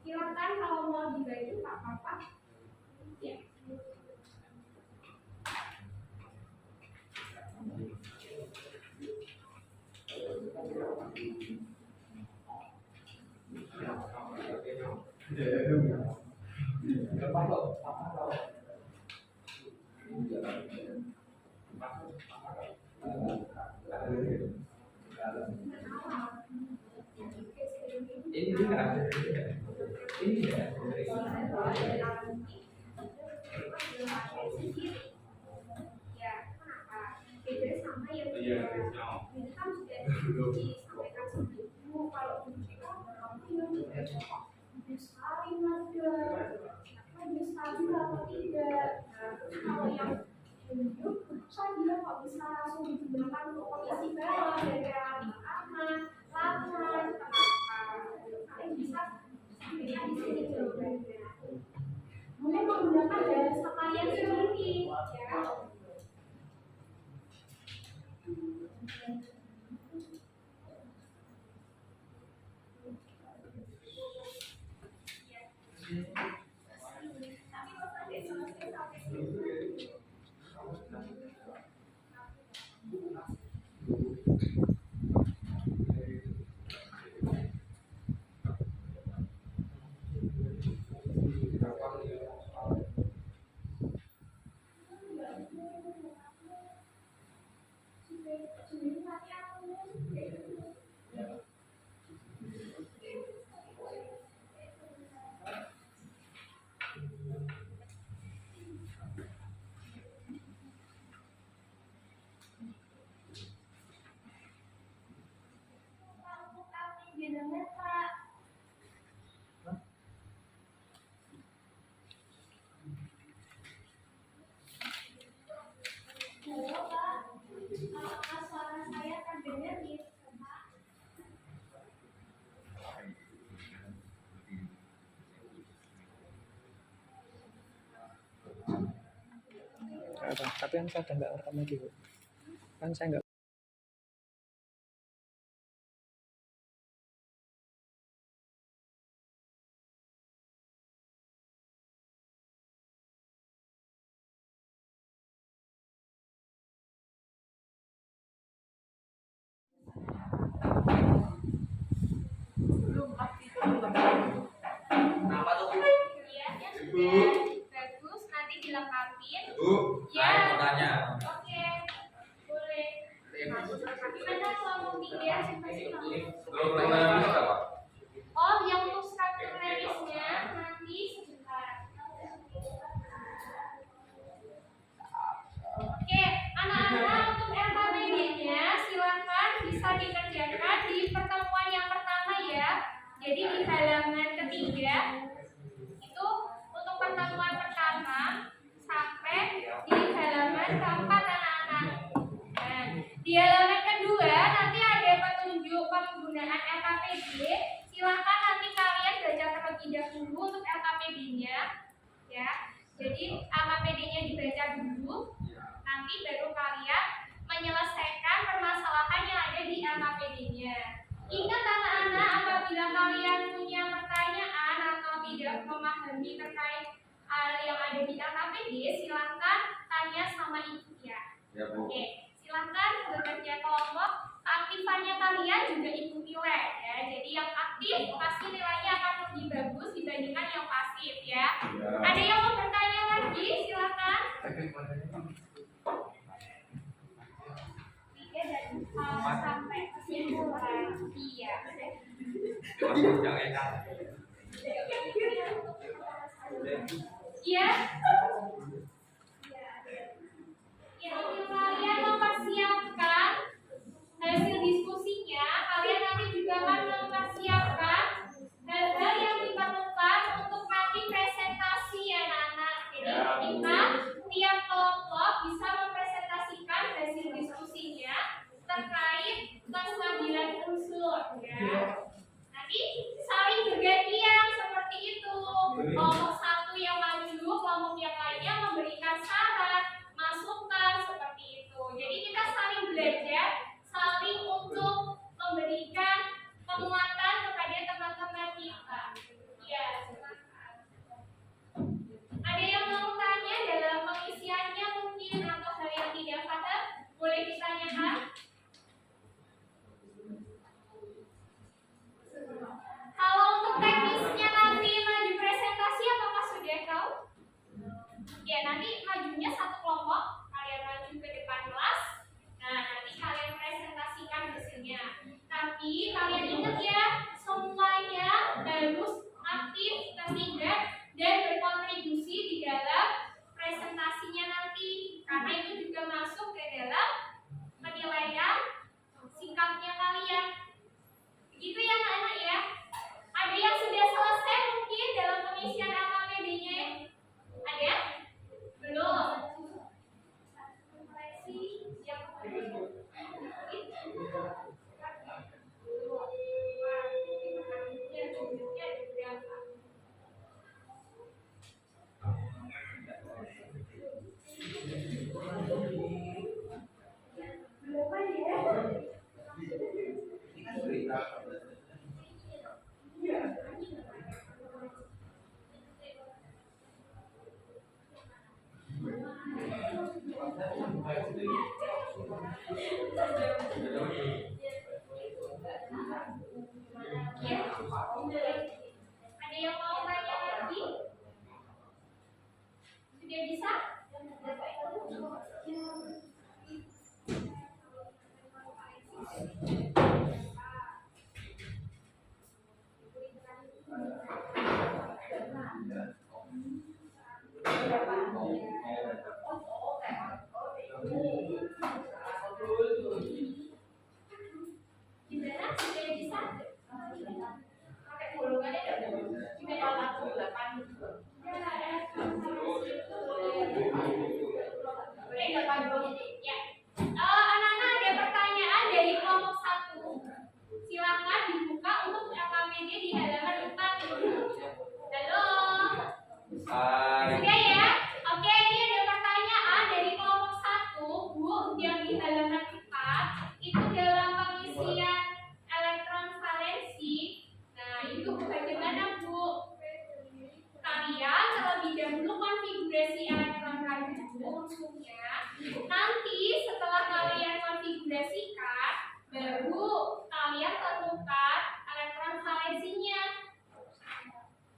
Silakan kalau mau dibagi tak apa-apa. Ya. Ini dia. Ini dia. Ya, kenapa? Beda sama yang Iya, ini kan sudah disampaikan sebelumnya kalau kita kamu yang sekali ada apa stabil atau tidak. Nah, terus kalau yang tunjuk saya dia kok bisa langsung digunakan untuk kondisi bawah dari aman lama kalian bisa berikan di sini jawabannya. Mulai menggunakan bahasa kalian sendiri ya. Tapi kan saya udah nggak rekam lagi, Bu. Kan saya nggak. Kenapa tuh, Bu? Iya, ya sudah bagus. Nanti dilengkapin. Bu, Ya. saya mau tanya. Oke, boleh. Gimana kalau tiga Kalau bisa, Pak. Oh, yang untuk struktur revisnya nanti sebentar. Oke, anak-anak untuk RKBD-nya silakan bisa dikerjakan di pertemuan yang pertama ya. Jadi di halaman ketiga itu untuk pertemuan pertama sampai di halaman keempat anak-anak. Nah, di halaman kedua nanti ada petunjuk penggunaan RKPD. Silakan nanti kalian baca terlebih dahulu untuk RKPD-nya, ya. Jadi RKPD-nya dibaca dulu, nanti baru kalian menyelesaikan permasalahan yang ada di RKPD-nya. Ingat anak-anak, apabila kalian punya pertanyaan atau tidak memahami terkait hal yang ada di RKPD, silakan tanya sama ibu ya. Ya, Bu. Oke, silakan bekerja kelompok. Aktifannya kalian juga ibu nilai ya. Jadi yang aktif pasti nilainya akan lebih bagus dibandingkan yang pasif ya. Ada yang mau bertanya lagi? Silakan. 3 dan 4 sampai kesimpulan. Iya. Iya. Ya, kalian mempersiapkan hasil diskusinya, kalian nanti juga akan mempersiapkan hal-hal yang diperlukan untuk nanti presentasi ya anak-anak. Jadi kita tiap kelompok bisa mempresentasikan hasil diskusinya terkait kestabilan unsur ya. Nanti saling bergantian seperti itu. Kelompok satu yang maju, kelompok yang lainnya memberikan saran, masukan seperti itu. Jadi kita saling belajar, saling untuk memberikan penguatan kepada teman-teman kita. Ya, silakan. Ada yang mau tanya dalam pengisiannya mungkin atau hal yang tidak paham? Boleh ditanyakan. Kalau untuk teknisnya nanti maju presentasi apakah sudah tahu? Ya, nanti majunya satu kelompok, kalian maju ke depan kelas. Nah, nanti kalian presentasikan hasilnya. Tapi kalian ingat ya, semuanya unsurnya. Nanti setelah kalian konfigurasikan, baru kalian temukan elektron valensinya.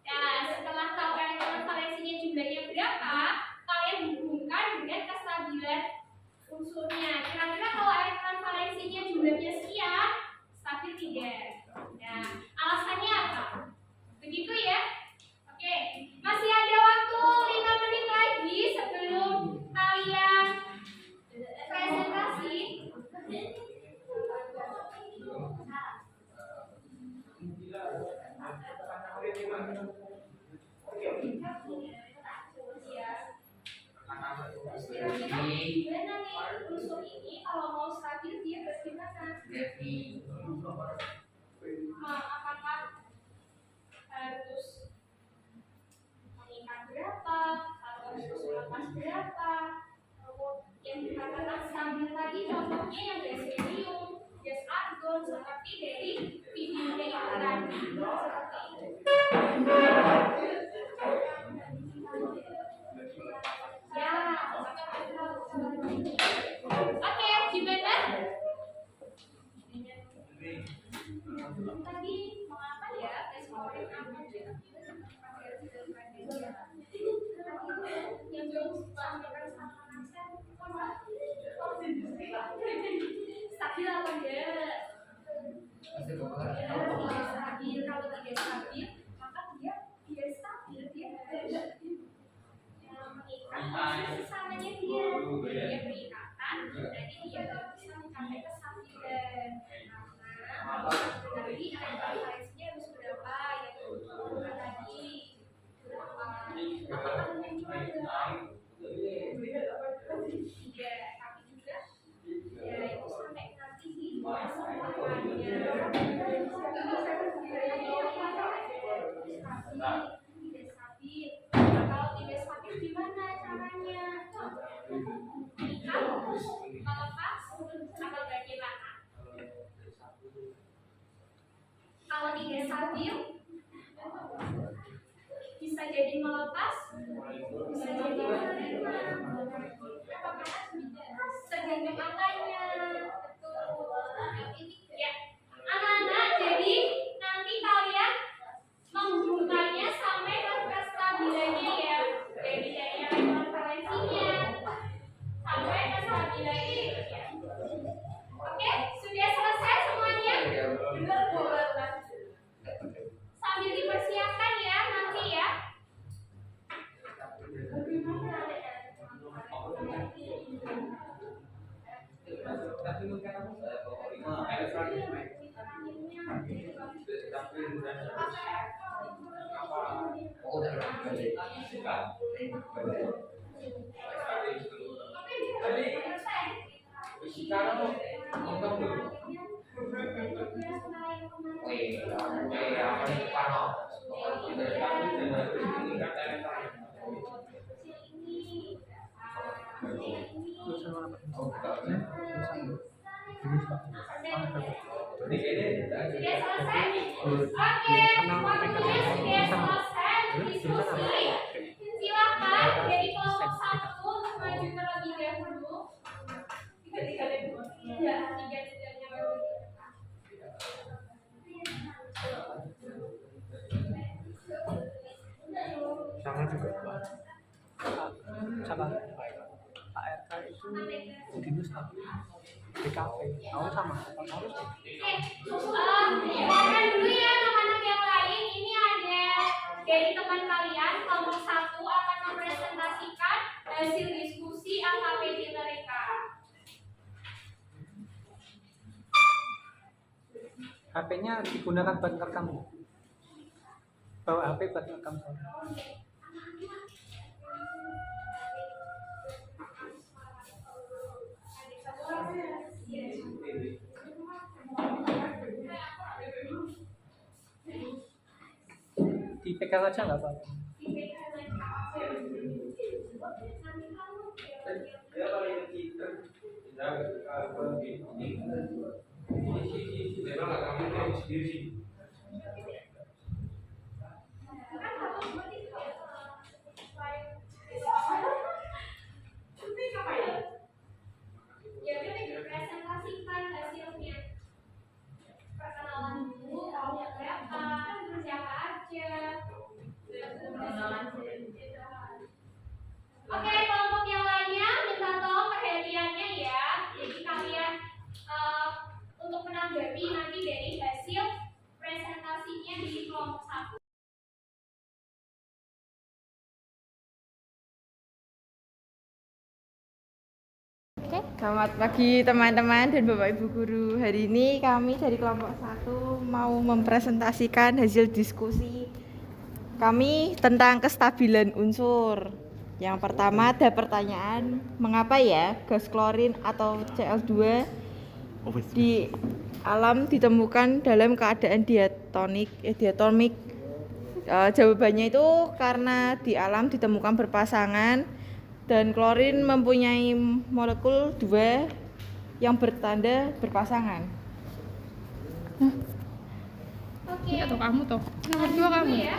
Nah, setelah tahu elektron valensinya jumlahnya berapa, kalian hubungkan dengan kestabilan unsurnya. Kira-kira kalau elektron valensinya jumlahnya sekian, stabil tidak? Nah, alasannya apa? Begitu ya? Oke, masih ada waktu 5 menit lagi sebelum kalian presentasi. Kira-kira gimana nih unsur ini kalau mau stabil dia bagaimana? Apakah harus mengikat berapa atau harus lepas berapa? Yang dikatakan stabil tadi contohnya yang gas helium, gas argon seperti dari videonya yang tadi seperti itu. Ya, oke, gimana? Tadi mengapa ya tes klorin aman ya? Yang belum disampaikan sama Aksen, stabil apa enggak? Stabil. Kalau tidak stabil, maka dia stabil, dia mengikat sesamanya dia berikatan, jadi dia bisa mencapai kestabilan. Nanti referensinya harus berapa ya tadi berapa tiga, tapi juga ya itu sampai nanti di semuanya tidak stabil. Nah, kalau tidak stabil gimana caranya? Melepas atau bagaimana? Kalau tidak stabil, bisa jadi melepas, bisa jadi menerima. Tergantung angkanya. Betul. Ini ya, anak-anak. Jadi nanti kalian menghubungkannya sampai ke kestabilannya ya. Dari elektron valensinya sampai kestabilannya. Ya. Oke, sudah selesai semuanya? Sambil dipersiapkan ya nanti ya. Sudah selesai? Oke, waktunya sudah selesai diskusi. Silakan dari kelompok 1 untuk maju terlebih dahulu. Sama juga sama ARK itu di Nusa di kafe harus sama harus Mohon dulu ya teman-teman yang lain. Ini ada dari teman kalian kelompok 1 akan mempresentasikan hasil diskusi AKPD mereka. HP-nya digunakan buat rekam, bawa HP buat rekam. Dipegang aja nggak apa-apa. Selamat pagi teman-teman dan Bapak Ibu guru. Hari ini kami dari kelompok 1 mau mempresentasikan hasil diskusi kami tentang kestabilan unsur. Yang pertama ada pertanyaan, mengapa ya gas klorin atau Cl2 di alam ditemukan dalam keadaan diatomik? Jawabannya itu karena di alam ditemukan berpasangan dan klorin mempunyai molekul 2 yang bertanda berpasangan. Oke. Atau kamu toh? Nomor 2 kamu. Ya.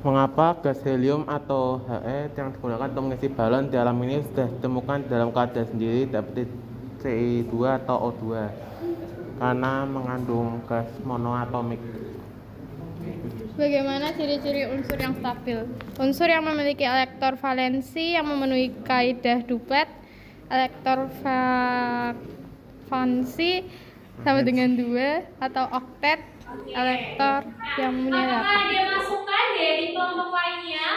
Mengapa gas helium atau He yang digunakan untuk mengisi balon di alam ini sudah ditemukan dalam keadaan sendiri seperti Ci2 atau O2? Karena mengandung gas monoatomik. Bagaimana ciri-ciri unsur yang stabil? Unsur yang memiliki elektor valensi yang memenuhi kaidah duplet, elektor valensi sama dengan 2 atau oktet, elektor yang mempunyai Apakah ada masukan dari kelompok lainnya?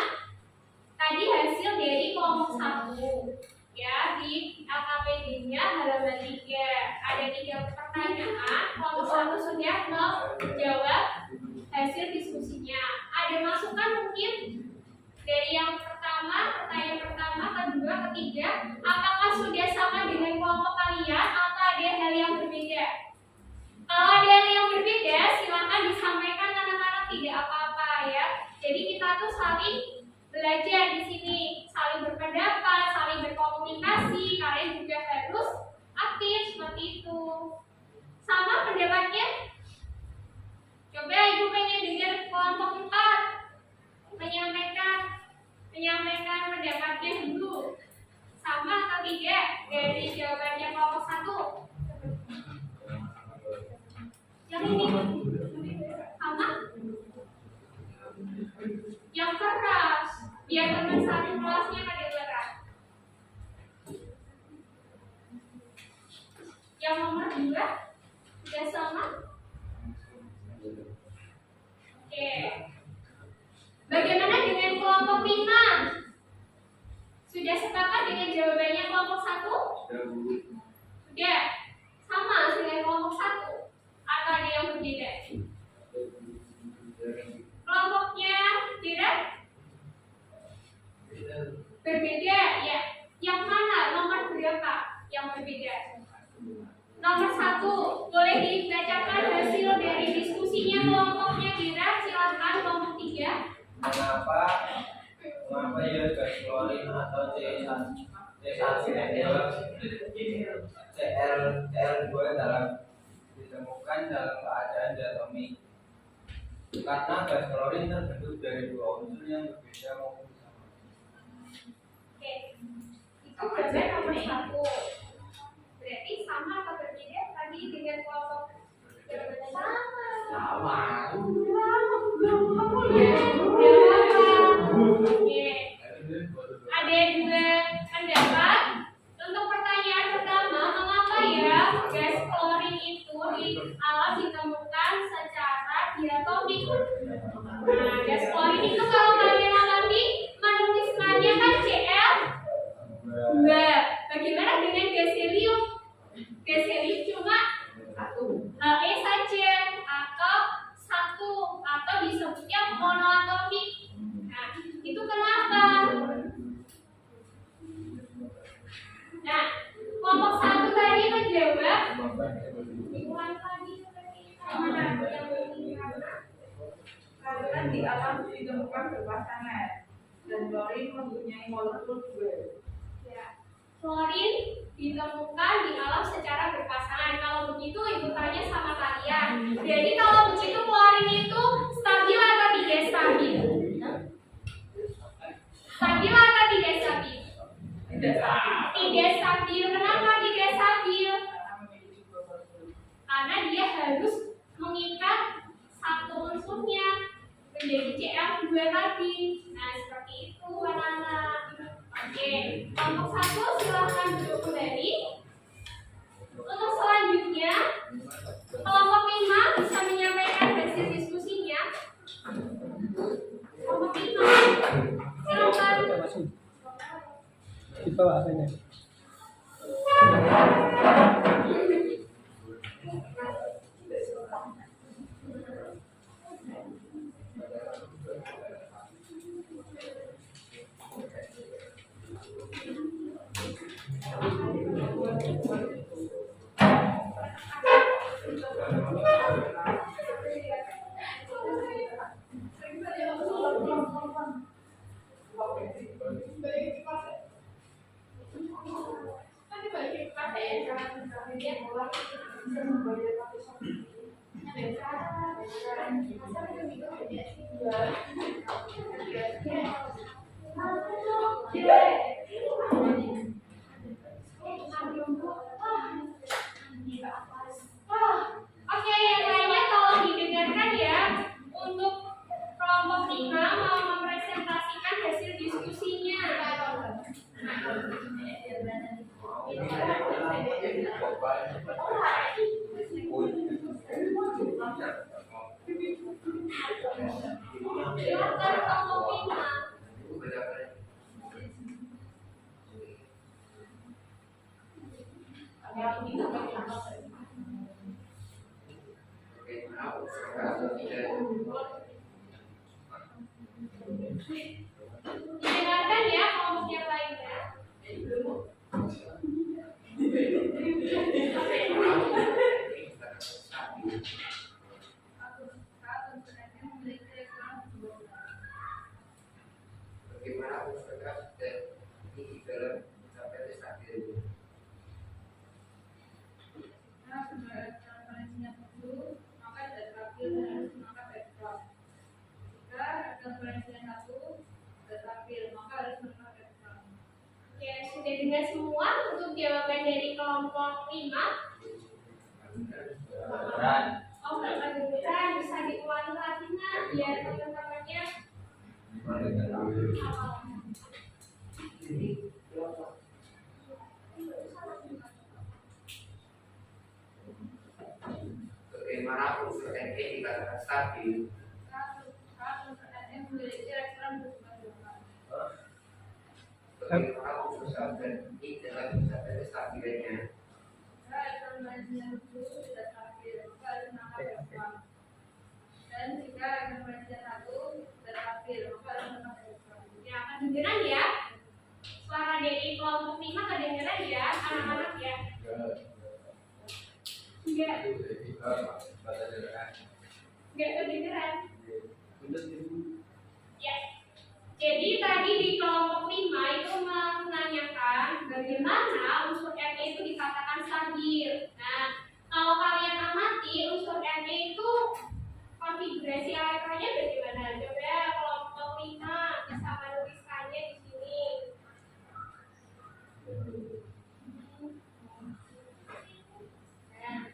Tadi hasil dari kelompok 1 ya, di LKPD-nya halaman 3 ada 3 pertanyaan. Kelompok 1 sudah menjawab hasil diskusinya. Ada masukan mungkin dari yang pertama, pertanyaan pertama, kedua, ketiga, apakah sudah sama dengan kelompok kalian atau ada hal yang berbeda? Kalau ada hal yang berbeda, silakan disampaikan anak-anak, tidak apa-apa ya. Jadi kita tuh saling belajar di sini, saling berpendapat, saling berkomunikasi. Kalian juga harus aktif seperti itu. Sama pendapatnya? Coba Ibu pengen dengar kelompok 4 menyampaikan pendapatnya dulu. Sama atau tidak dari jawabannya kelompok 1? Yang ini sama? Yang keras, biar teman satu kelasnya pada keras. Yang nomor 2 sudah sama? Oke. Bagaimana dengan kelompok 5? Sudah sepakat dengan jawabannya kelompok 1? Sudah. Sama dengan kelompok 1? Atau ada yang berbeda? Kelompoknya tidak? Berbeda, ya. Yang mana? Nomor berapa yang berbeda? Nomor 1, boleh dibacakan hasil dari diskusinya kelompoknya Dira, silakan kelompok 3. Mengapa ya gas klorin atau Cl2 ditemukan dalam keadaan diatomik? Karena gas klorin terbentuk dari 2 unsur yang berbeda maupun sama. Oke, itu jawaban nomor 1. Berarti sama atau berbeda tadi dengan kelompok sama. Ada 2 pendapat. Untuk pertanyaan pertama, mengapa ya gas klorin itu di alam ditemukan secara diatomik? Nah, gas klorin itu kalau kalian amati menuliskannya kan Cl2. Bagaimana dengan gas helium? Gas helium cuma He saja atau 1 atau disebutnya monoatomik. Nah, itu kenapa? Nah, kelompok 1 tadi menjawab Karena di alam ditemukan berpasangan dan klorin mempunyai molekul 2. ya. Klorin ditemukan di alam secara berpasangan. Kalau begitu Ibu tanya sama kalian. Jadi kalau begitu klorin itu stabil atau tidak stabil? Stabil atau tidak stabil? Tidak stabil. Kenapa tidak stabil? Karena dia harus mengikat satu unsurnya menjadi Cl2 tadi. Nah, seperti itu anak-anak. Oke, kelompok 1 silahkan duduk kembali. Untuk selanjutnya, kelompok 5 bisa menyampaikan hasil diskusinya. Kelompok 5, silakan. Di bawah apanya? Oke, yang lainnya tolong didengarkan ya. Untuk kelompok 5 mau mempresentasikan hasil diskusinya. Silakan kelompok 5. Didengarkan ya kelompok yang lainnya. Bagaimana masyarakat dan ini dalam mencapai stabil? Ya, sudah dengar semua untuk jawaban dari kelompok 5. Oh, nggak kedengeran, bisa diulangi lagi nggak biar teman-temannya. Bagaimana unsur NE dikatakan stabil? Bagaimana unsur zat dan I dalam mencapai kestabilannya? Ya, kedengeran ya? Suara dari kelompok 5 kedengeran ya, anak-anak ya? Enggak. Enggak kedengeran. Ya. Jadi tadi di kelompok 5 itu menanyakan bagaimana unsur Ne itu dikatakan stabil. Nah, kalau kalian amati unsur Ne itu konfigurasi elektronnya bagaimana? Coba kelompok 5 bisa menuliskannya di sini. Nah,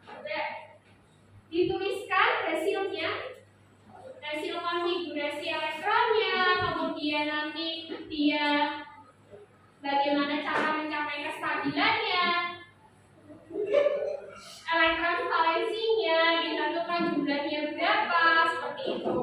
coba dituliskan hasilnya, hasil konfigurasi elektronnya, kemudian nanti dia bagaimana cara mencapai kestabilannya, elektron valensinya, ditentukan jumlahnya berapa, seperti itu.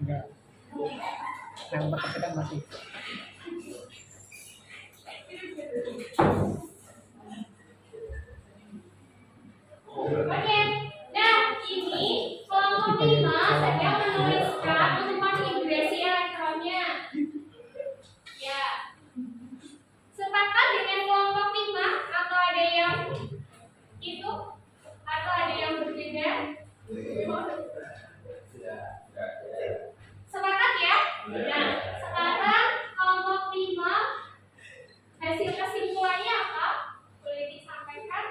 Enggak. Yang bersangkutan masih. Oke, nah ini kelompok 5 sedang menuliskan untuk konfigurasi elektronnya. Ya, sepakat dengan kelompok 5 atau ada yang itu atau ada yang berbeda? Sepakat ya? Nah, sekarang kelompok 5 hasil kesimpulannya apa? Boleh disampaikan?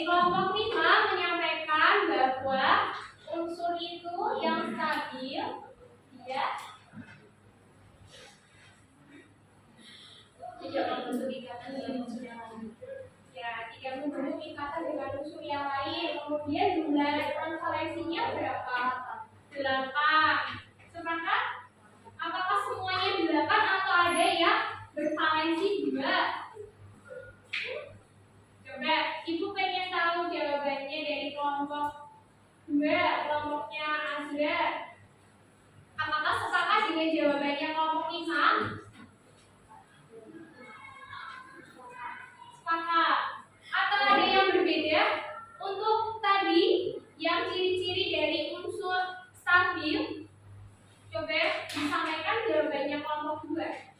dari kelompok 5 menyampaikan bahwa unsur itu yang stabil ya tidak membentuk ikatan dengan unsur yang lain. Ya, tidak membentuk ikatan dengan unsur yang lain. Kemudian jumlah elektron valensinya berapa? 8. Sepakat? Apakah semuanya 8 atau ada yang bervalensi 2? Coba, Ibu pengen tahu jawabannya dari kelompok 2, kelompoknya Azra. Apakah sepakat dengan jawabannya kelompok 5? Sepakat. Atau ada yang berbeda? Untuk tadi, yang ciri-ciri dari unsur stabil, coba disampaikan jawabannya kelompok 2.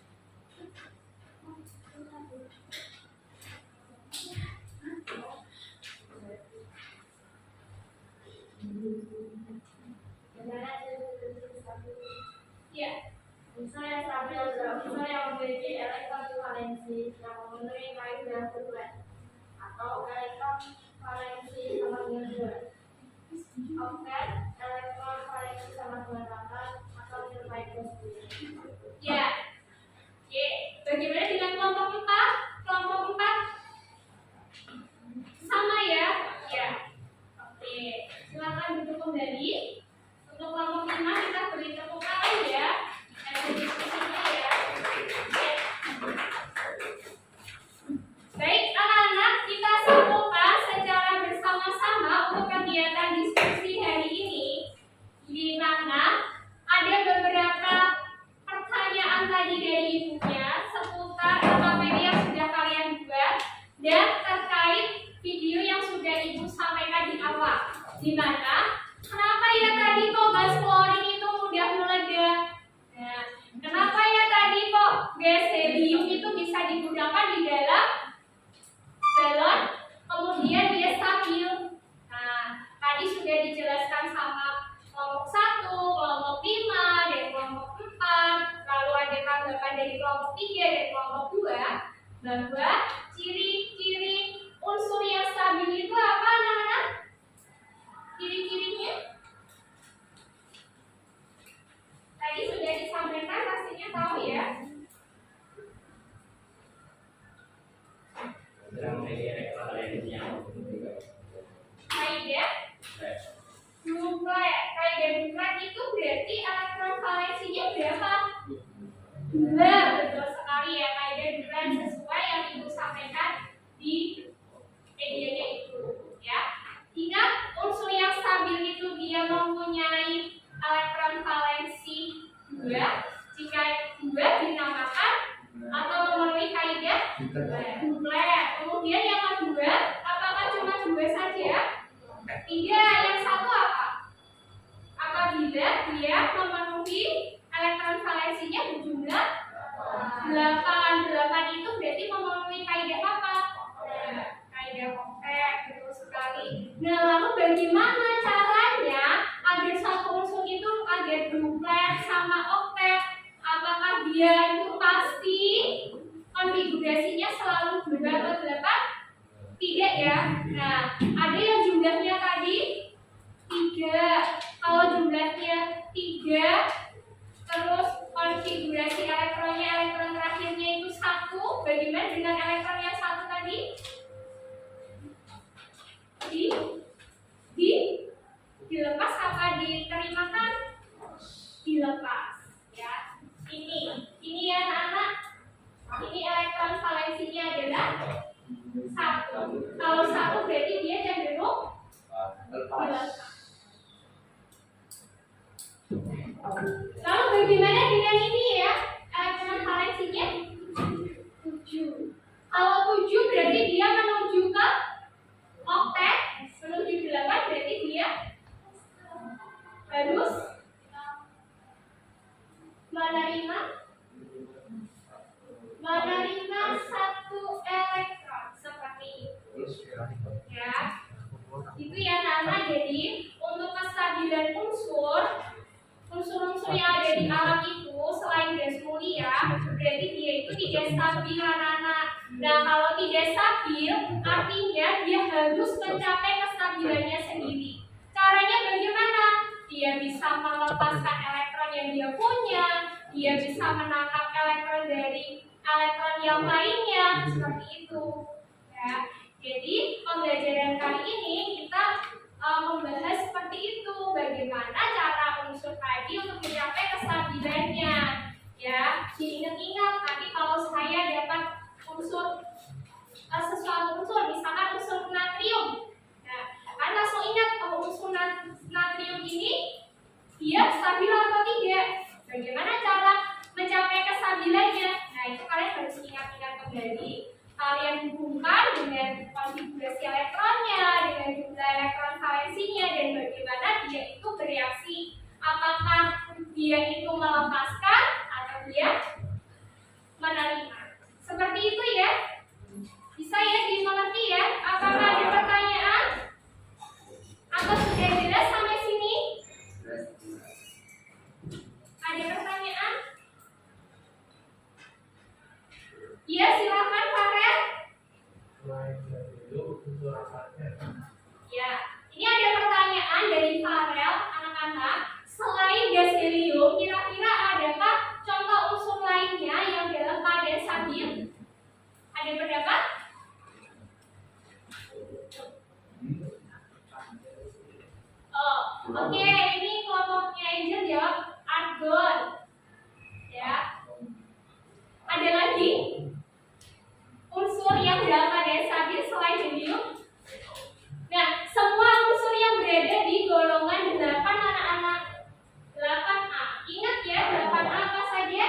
Ya, unsur yang stabil adalah unsur yang memiliki elektron valensi yang memenuhi kaidah duplet atau elektron valensi sama dengan 2. Oktet, elektron valensi sama dengan 8 atau dengan kaidah 10. ya. Oke, bagaimana dengan kelompok 4? Kelompok 4 sama ya? Ya. Oke, silakan duduk kembali. Untuk kelompok 5 kita beri tepuk tangan ya. Ada diskusinya ya. Baik, anak-anak, kita sambungkan secara bersama-sama untuk kegiatan diskusi hari ini, di mana ada beberapa pertanyaan tadi dari ibunya seputar AKBD yang sudah kalian buat dan terkait video yang sudah ibu sampaikan di awal, di mana kenapa ya tadi kok gas klorin itu mudah meledak? Nah, kenapa ya tadi kok gas helium itu bisa digunakan di dalam balon, kemudian dia stabil? Nah, tadi sudah dijelaskan sama kelompok 1, kelompok 5, dan kelompok 4. Lalu ada tanggapan dari kelompok 3 dan kelompok 2 bahwa ciri-ciri unsur yang stabil itu apa, anak-anak? Ciri-cirinya tadi sudah disampaikan, pastinya tahu ya. Kaidah duplet. Kaidah duplet itu berarti elektron valensinya berapa? 2. Betul sekali ya, kaidah duplet sesuai yang ibu sampaikan di medianya itu ya. Ingat, unsur yang stabil itu dia mempunyai elektron valensi 2. Jika 2 dinamakan atau memenuhi kaidah duplet. Kemudian yang kedua, apakah cuma 2 saja? Tidak, yang satu apa? Apabila dia memenuhi elektron valensinya berjumlah 8. 8 itu berarti memenuhi kaidah apa? Kaidah oktet, betul sekali. Nah, lalu bagaimana caranya agar satu unsur itu agar duplet sama oktet? Apakah dia itu pasti konfigurasinya selalu 2 atau 8? Tidak ya. Nah, ada yang jumlahnya tadi 3. Kalau jumlahnya 3, terus konfigurasi elektronnya, elektron terakhirnya itu 1, bagaimana dengan elektron yang 1 tadi? Dilepas apa diterimakan? Dilepas ya. Ini ya anak-anak, ini elektron valensinya adalah 1. Kalau 1 berarti dia cenderung dilepas. Lalu bagaimana dengan ini ya? Elektron valensinya 7. Kalau 7 berarti dia menuju ke oktet, menuju 8 berarti dia harus menerima 1 elektron seperti itu. Ya, itu ya Nana. Jadi untuk kestabilan unsur-unsur yang ada di alam itu selain gas mulia, berarti dia itu tidak stabil anak-anak. Nah, kalau tidak stabil, artinya dia harus mencapai kestabilannya sendiri. Caranya bagaimana? Dia bisa melepaskan elektron yang dia punya, dia bisa menangkap elektron dari elektron yang lainnya, seperti itu. Ya. Jadi pembelajaran kali ini kita membahas seperti itu, bagaimana cara unsur tadi untuk mencapai kestabilannya. Ya, diingat-ingat nanti kalau saya dapat unsur sesuatu unsur, misalkan unsur natrium. Nah, kan langsung ingat kalau unsur natrium ini dia stabil atau tidak. Bagaimana cara mencapai kestabilannya? Nah, itu kalian harus ingat-ingat kembali. Kalian hubungkan dengan konfigurasi elektronnya, dengan jumlah elektron valensinya, dan bagaimana dia itu bereaksi. Apakah dia itu melepaskan atau dia menerima. Seperti itu ya. Bisa ya dimengerti ya? Apakah ada pertanyaan? Atau sudah jelas sampai sini? Ada pertanyaan? Iya, silakan Farel. Ya, ini ada pertanyaan dari Farel, anak-anak. Selain gas helium, kira-kira adakah contoh unsur lainnya yang dalam keadaan stabil? Ada pendapat? Oh, oke. Ini kelompoknya Angel jawab argon. Ya. Ada lagi unsur yang dalam keadaan stabil selain helium? Nah, semua unsur yang berada di golongan 8 anak-anak. 8A. Ingat ya, 8A apa saja?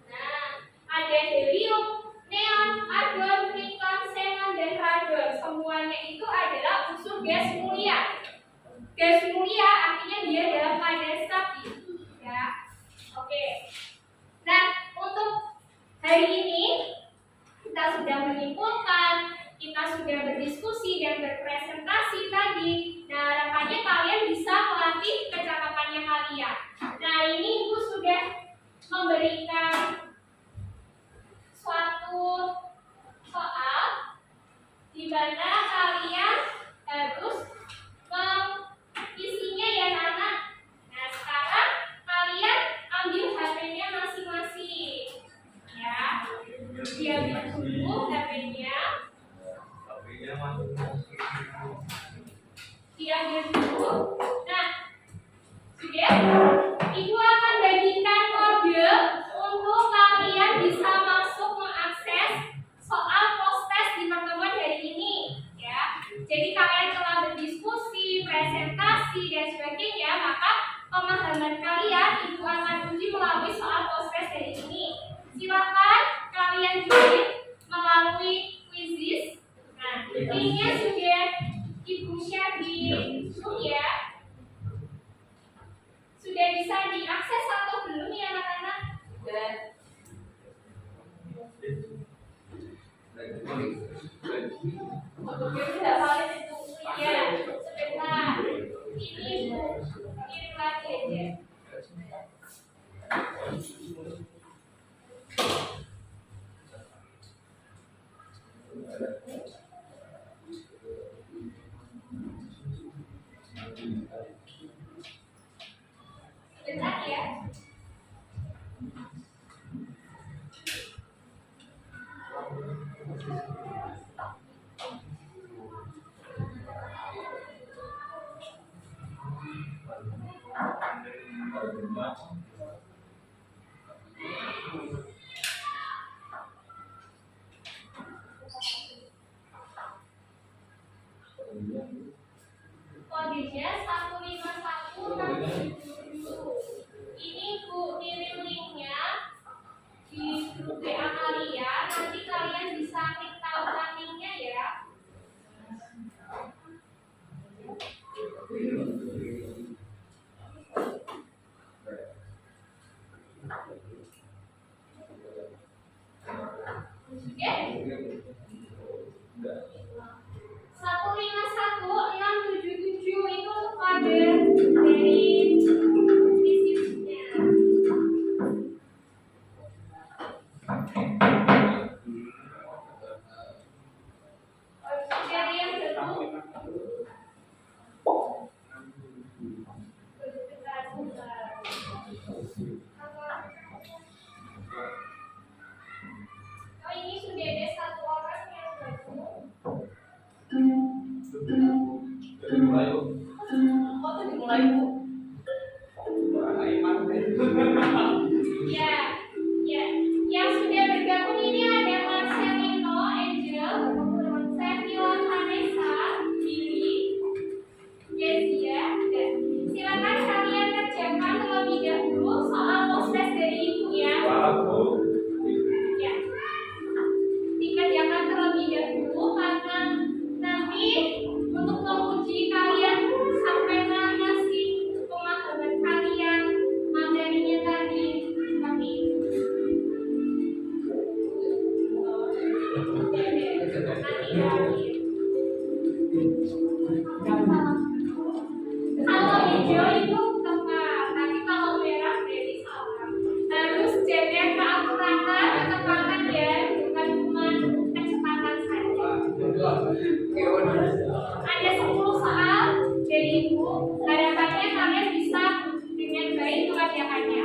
Nah, ada helium, neon, argon, krypton, xenon, dan radon. Semuanya itu adalah unsur gas mulia. Gas mulia artinya dia dalam keadaan stabil. Ya, oke. Nah, untuk hari ini kita sudah menyimpulkan, kita sudah berdiskusi dan berpresentasi tadi. Nah, harapannya kalian bisa melatih kecakapannya kalian. Nah, ini Ibu sudah memberikan suatu soal di mana kalian harus mengisinya ya anak. Nah, sekarang kalian ambil HP-nya masing-masing. Ya, diambil dulu HP-nya. Diambil dulu. Nah, sudah. Ibu akan bagikan kode untuk kalian bisa masuk mengakses soal post-test di pertemuan hari ini. Ya, jadi kalian telah berdiskusi, presentasi dan sebagainya, maka pemahaman kalian Ibu akan uji melalui soal post-test hari ini. Silakan kalian join melalui quizzes. Nah, linknya sudah Ibu share di Zoom ya. Sudah bisa diakses atau belum ya anak-anak? Sudah. Oke, sudah valid itu. Ya, sebentar. Ini Ibu kirim lagi aja. Sebentar ya. Kodenya 151677. Ini Bu kirim linknya di grup WA kalian. Nanti kalian bisa klik tahuan linknya ya. Oke. 151677 hebat ya kan ya.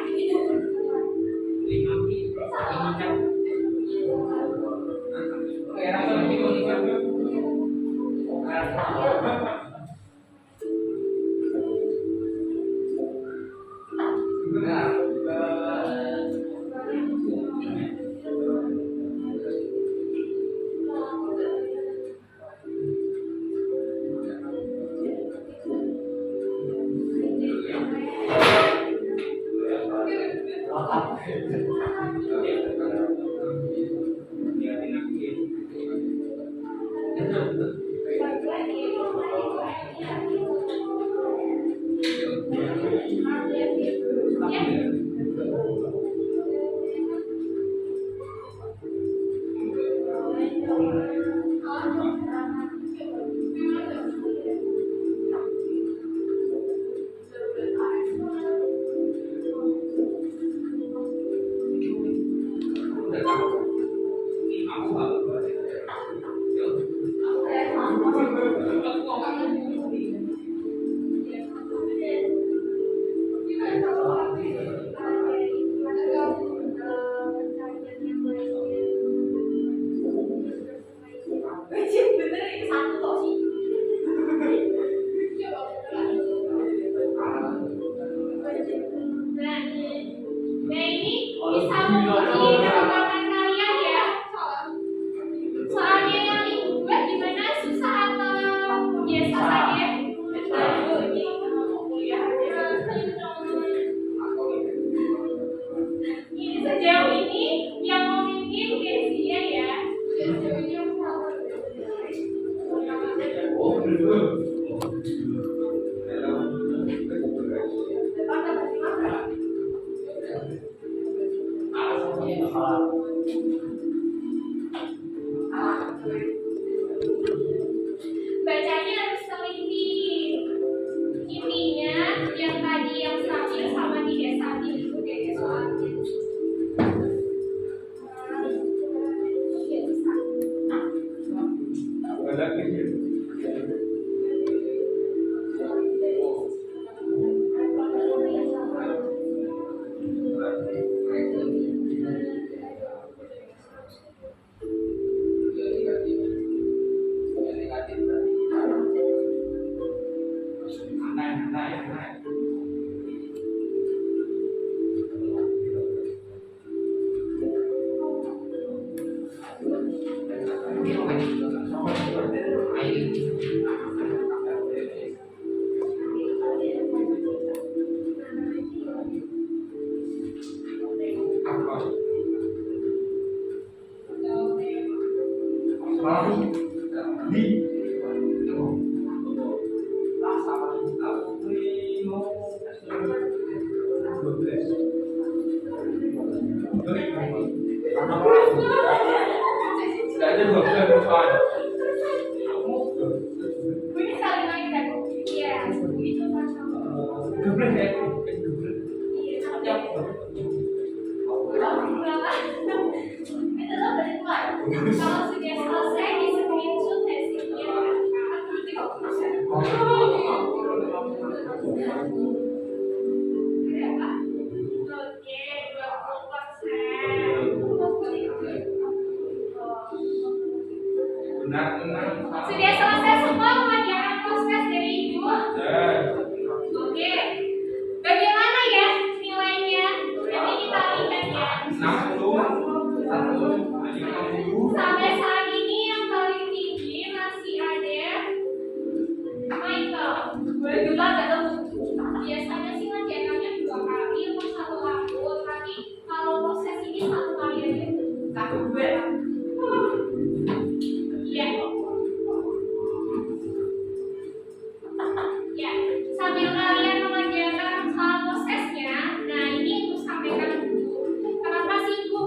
Nah ini bisa menguji keterangan kalian ya. Soalnya yang dibuat gimana, susah atau biasa saja? Ini sejauh ini yang memimpin Gesia ya. Bacanya harus teliti. Intinya yang tadi yang stabil sama tidak stabil itu kayak soalnya. Kalau sudah selesai di screenshot hasilnya. Berapa? Oke, 20%. Sudah selesai semua pengerjaan proses dari Ibu? Oke. Bagaimana ya nilainya? Nanti kita lihat ya. Sampai saat ini yang paling tinggi masih ada Michael. Boleh bilang gak tahu. Biasanya sih ngerjakannya 2 kali atau 1 waktu, tapi kalau proses ini 1 kali aja. Satu gue. Iya. Ya, sambil kalian mengerjakan soal prosesnya, nah ini Ibu sampaikan dulu. Kenapa sih Ibu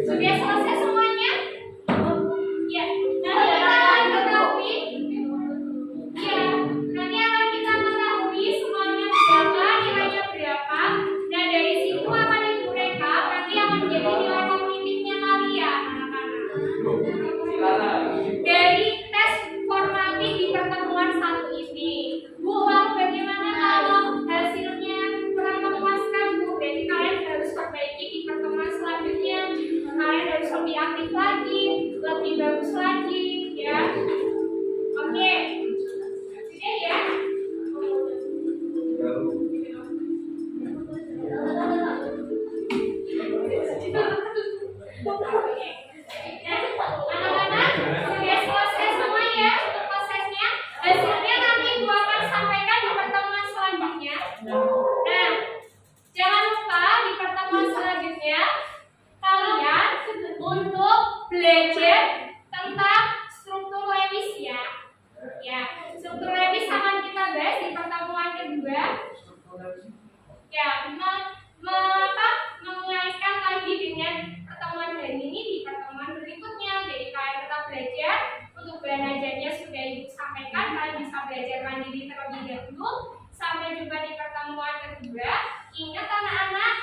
Sudah selesai semuanya? Ya, nanti akan ketahui. Ya, nanti akan kita mengetahui semuanya berapa, nilainya berapa. Nah, dari situ akan ibu rekap nanti yang menjadi nilai kognitifnya kalian, anak-anak. Dari tes formatif di pertemuan satu ini, Bu, lalu bagaimana kalau hasilnya kurang memuaskan, Bu? Jadi kalian harus perbaiki di pertemuan selanjutnya. Kalian harus lebih aktif lagi, lebih bagus lagi, ya. Oke, sudah ya. Anak-anak, sudah selesai semua ya untuk prosesnya. Hasilnya nanti Ibu akan sampaikan di pertemuan selanjutnya. Nah, jangan lupa di pertemuan selanjutnya kalian untuk belajar tentang struktur Lewis ya. Ya, struktur Lewis akan kita bahas di pertemuan kedua. Ya, mengaitkan lagi dengan pertemuan hari ini di pertemuan berikutnya. Jadi kalian tetap belajar. Untuk bahan ajarnya sudah Ibu sampaikan, kalian bisa belajar mandiri terlebih dahulu. Sampai jumpa di pertemuan kedua. Ingat anak-anak,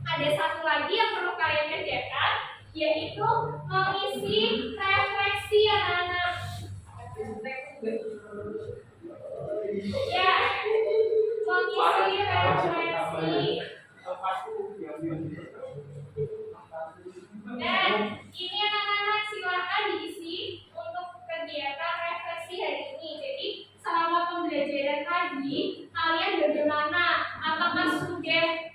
ada satu lagi yang perlu kalian kerjakan, yaitu mengisi refleksi anak-anak. Ya, mengisi refleksi. Dan ini anak-anak silakan diisi untuk kegiatan refleksi hari ini. Jadi selama pembelajaran tadi, kalian bagaimana? Apakah sudah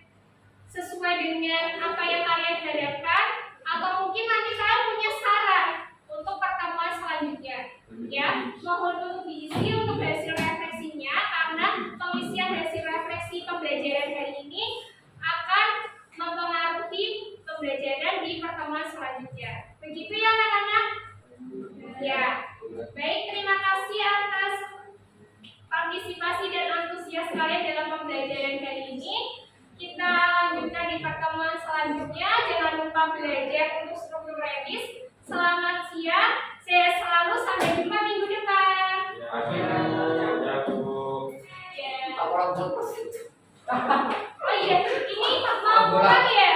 sesuai dengan apa yang kalian harapkan? Atau mungkin nanti kalian punya saran untuk pertemuan selanjutnya? Ya, mohon untuk diisi untuk hasil refleksinya, karena pengisian hasil refleksi pembelajaran hari ini akan mempengaruhi pembelajaran di pertemuan selanjutnya. Begitu ya anak-anak? Ya, baik, terima kasih atas partisipasi dan antusias kalian dalam pembelajaran hari ini. Kita lanjutkan di pertemuan selanjutnya. Jangan lupa belajar untuk struktur Lewis. Selamat siang, sehat selalu, sampai jumpa minggu depan. Oh iya, ini mau pulang ya?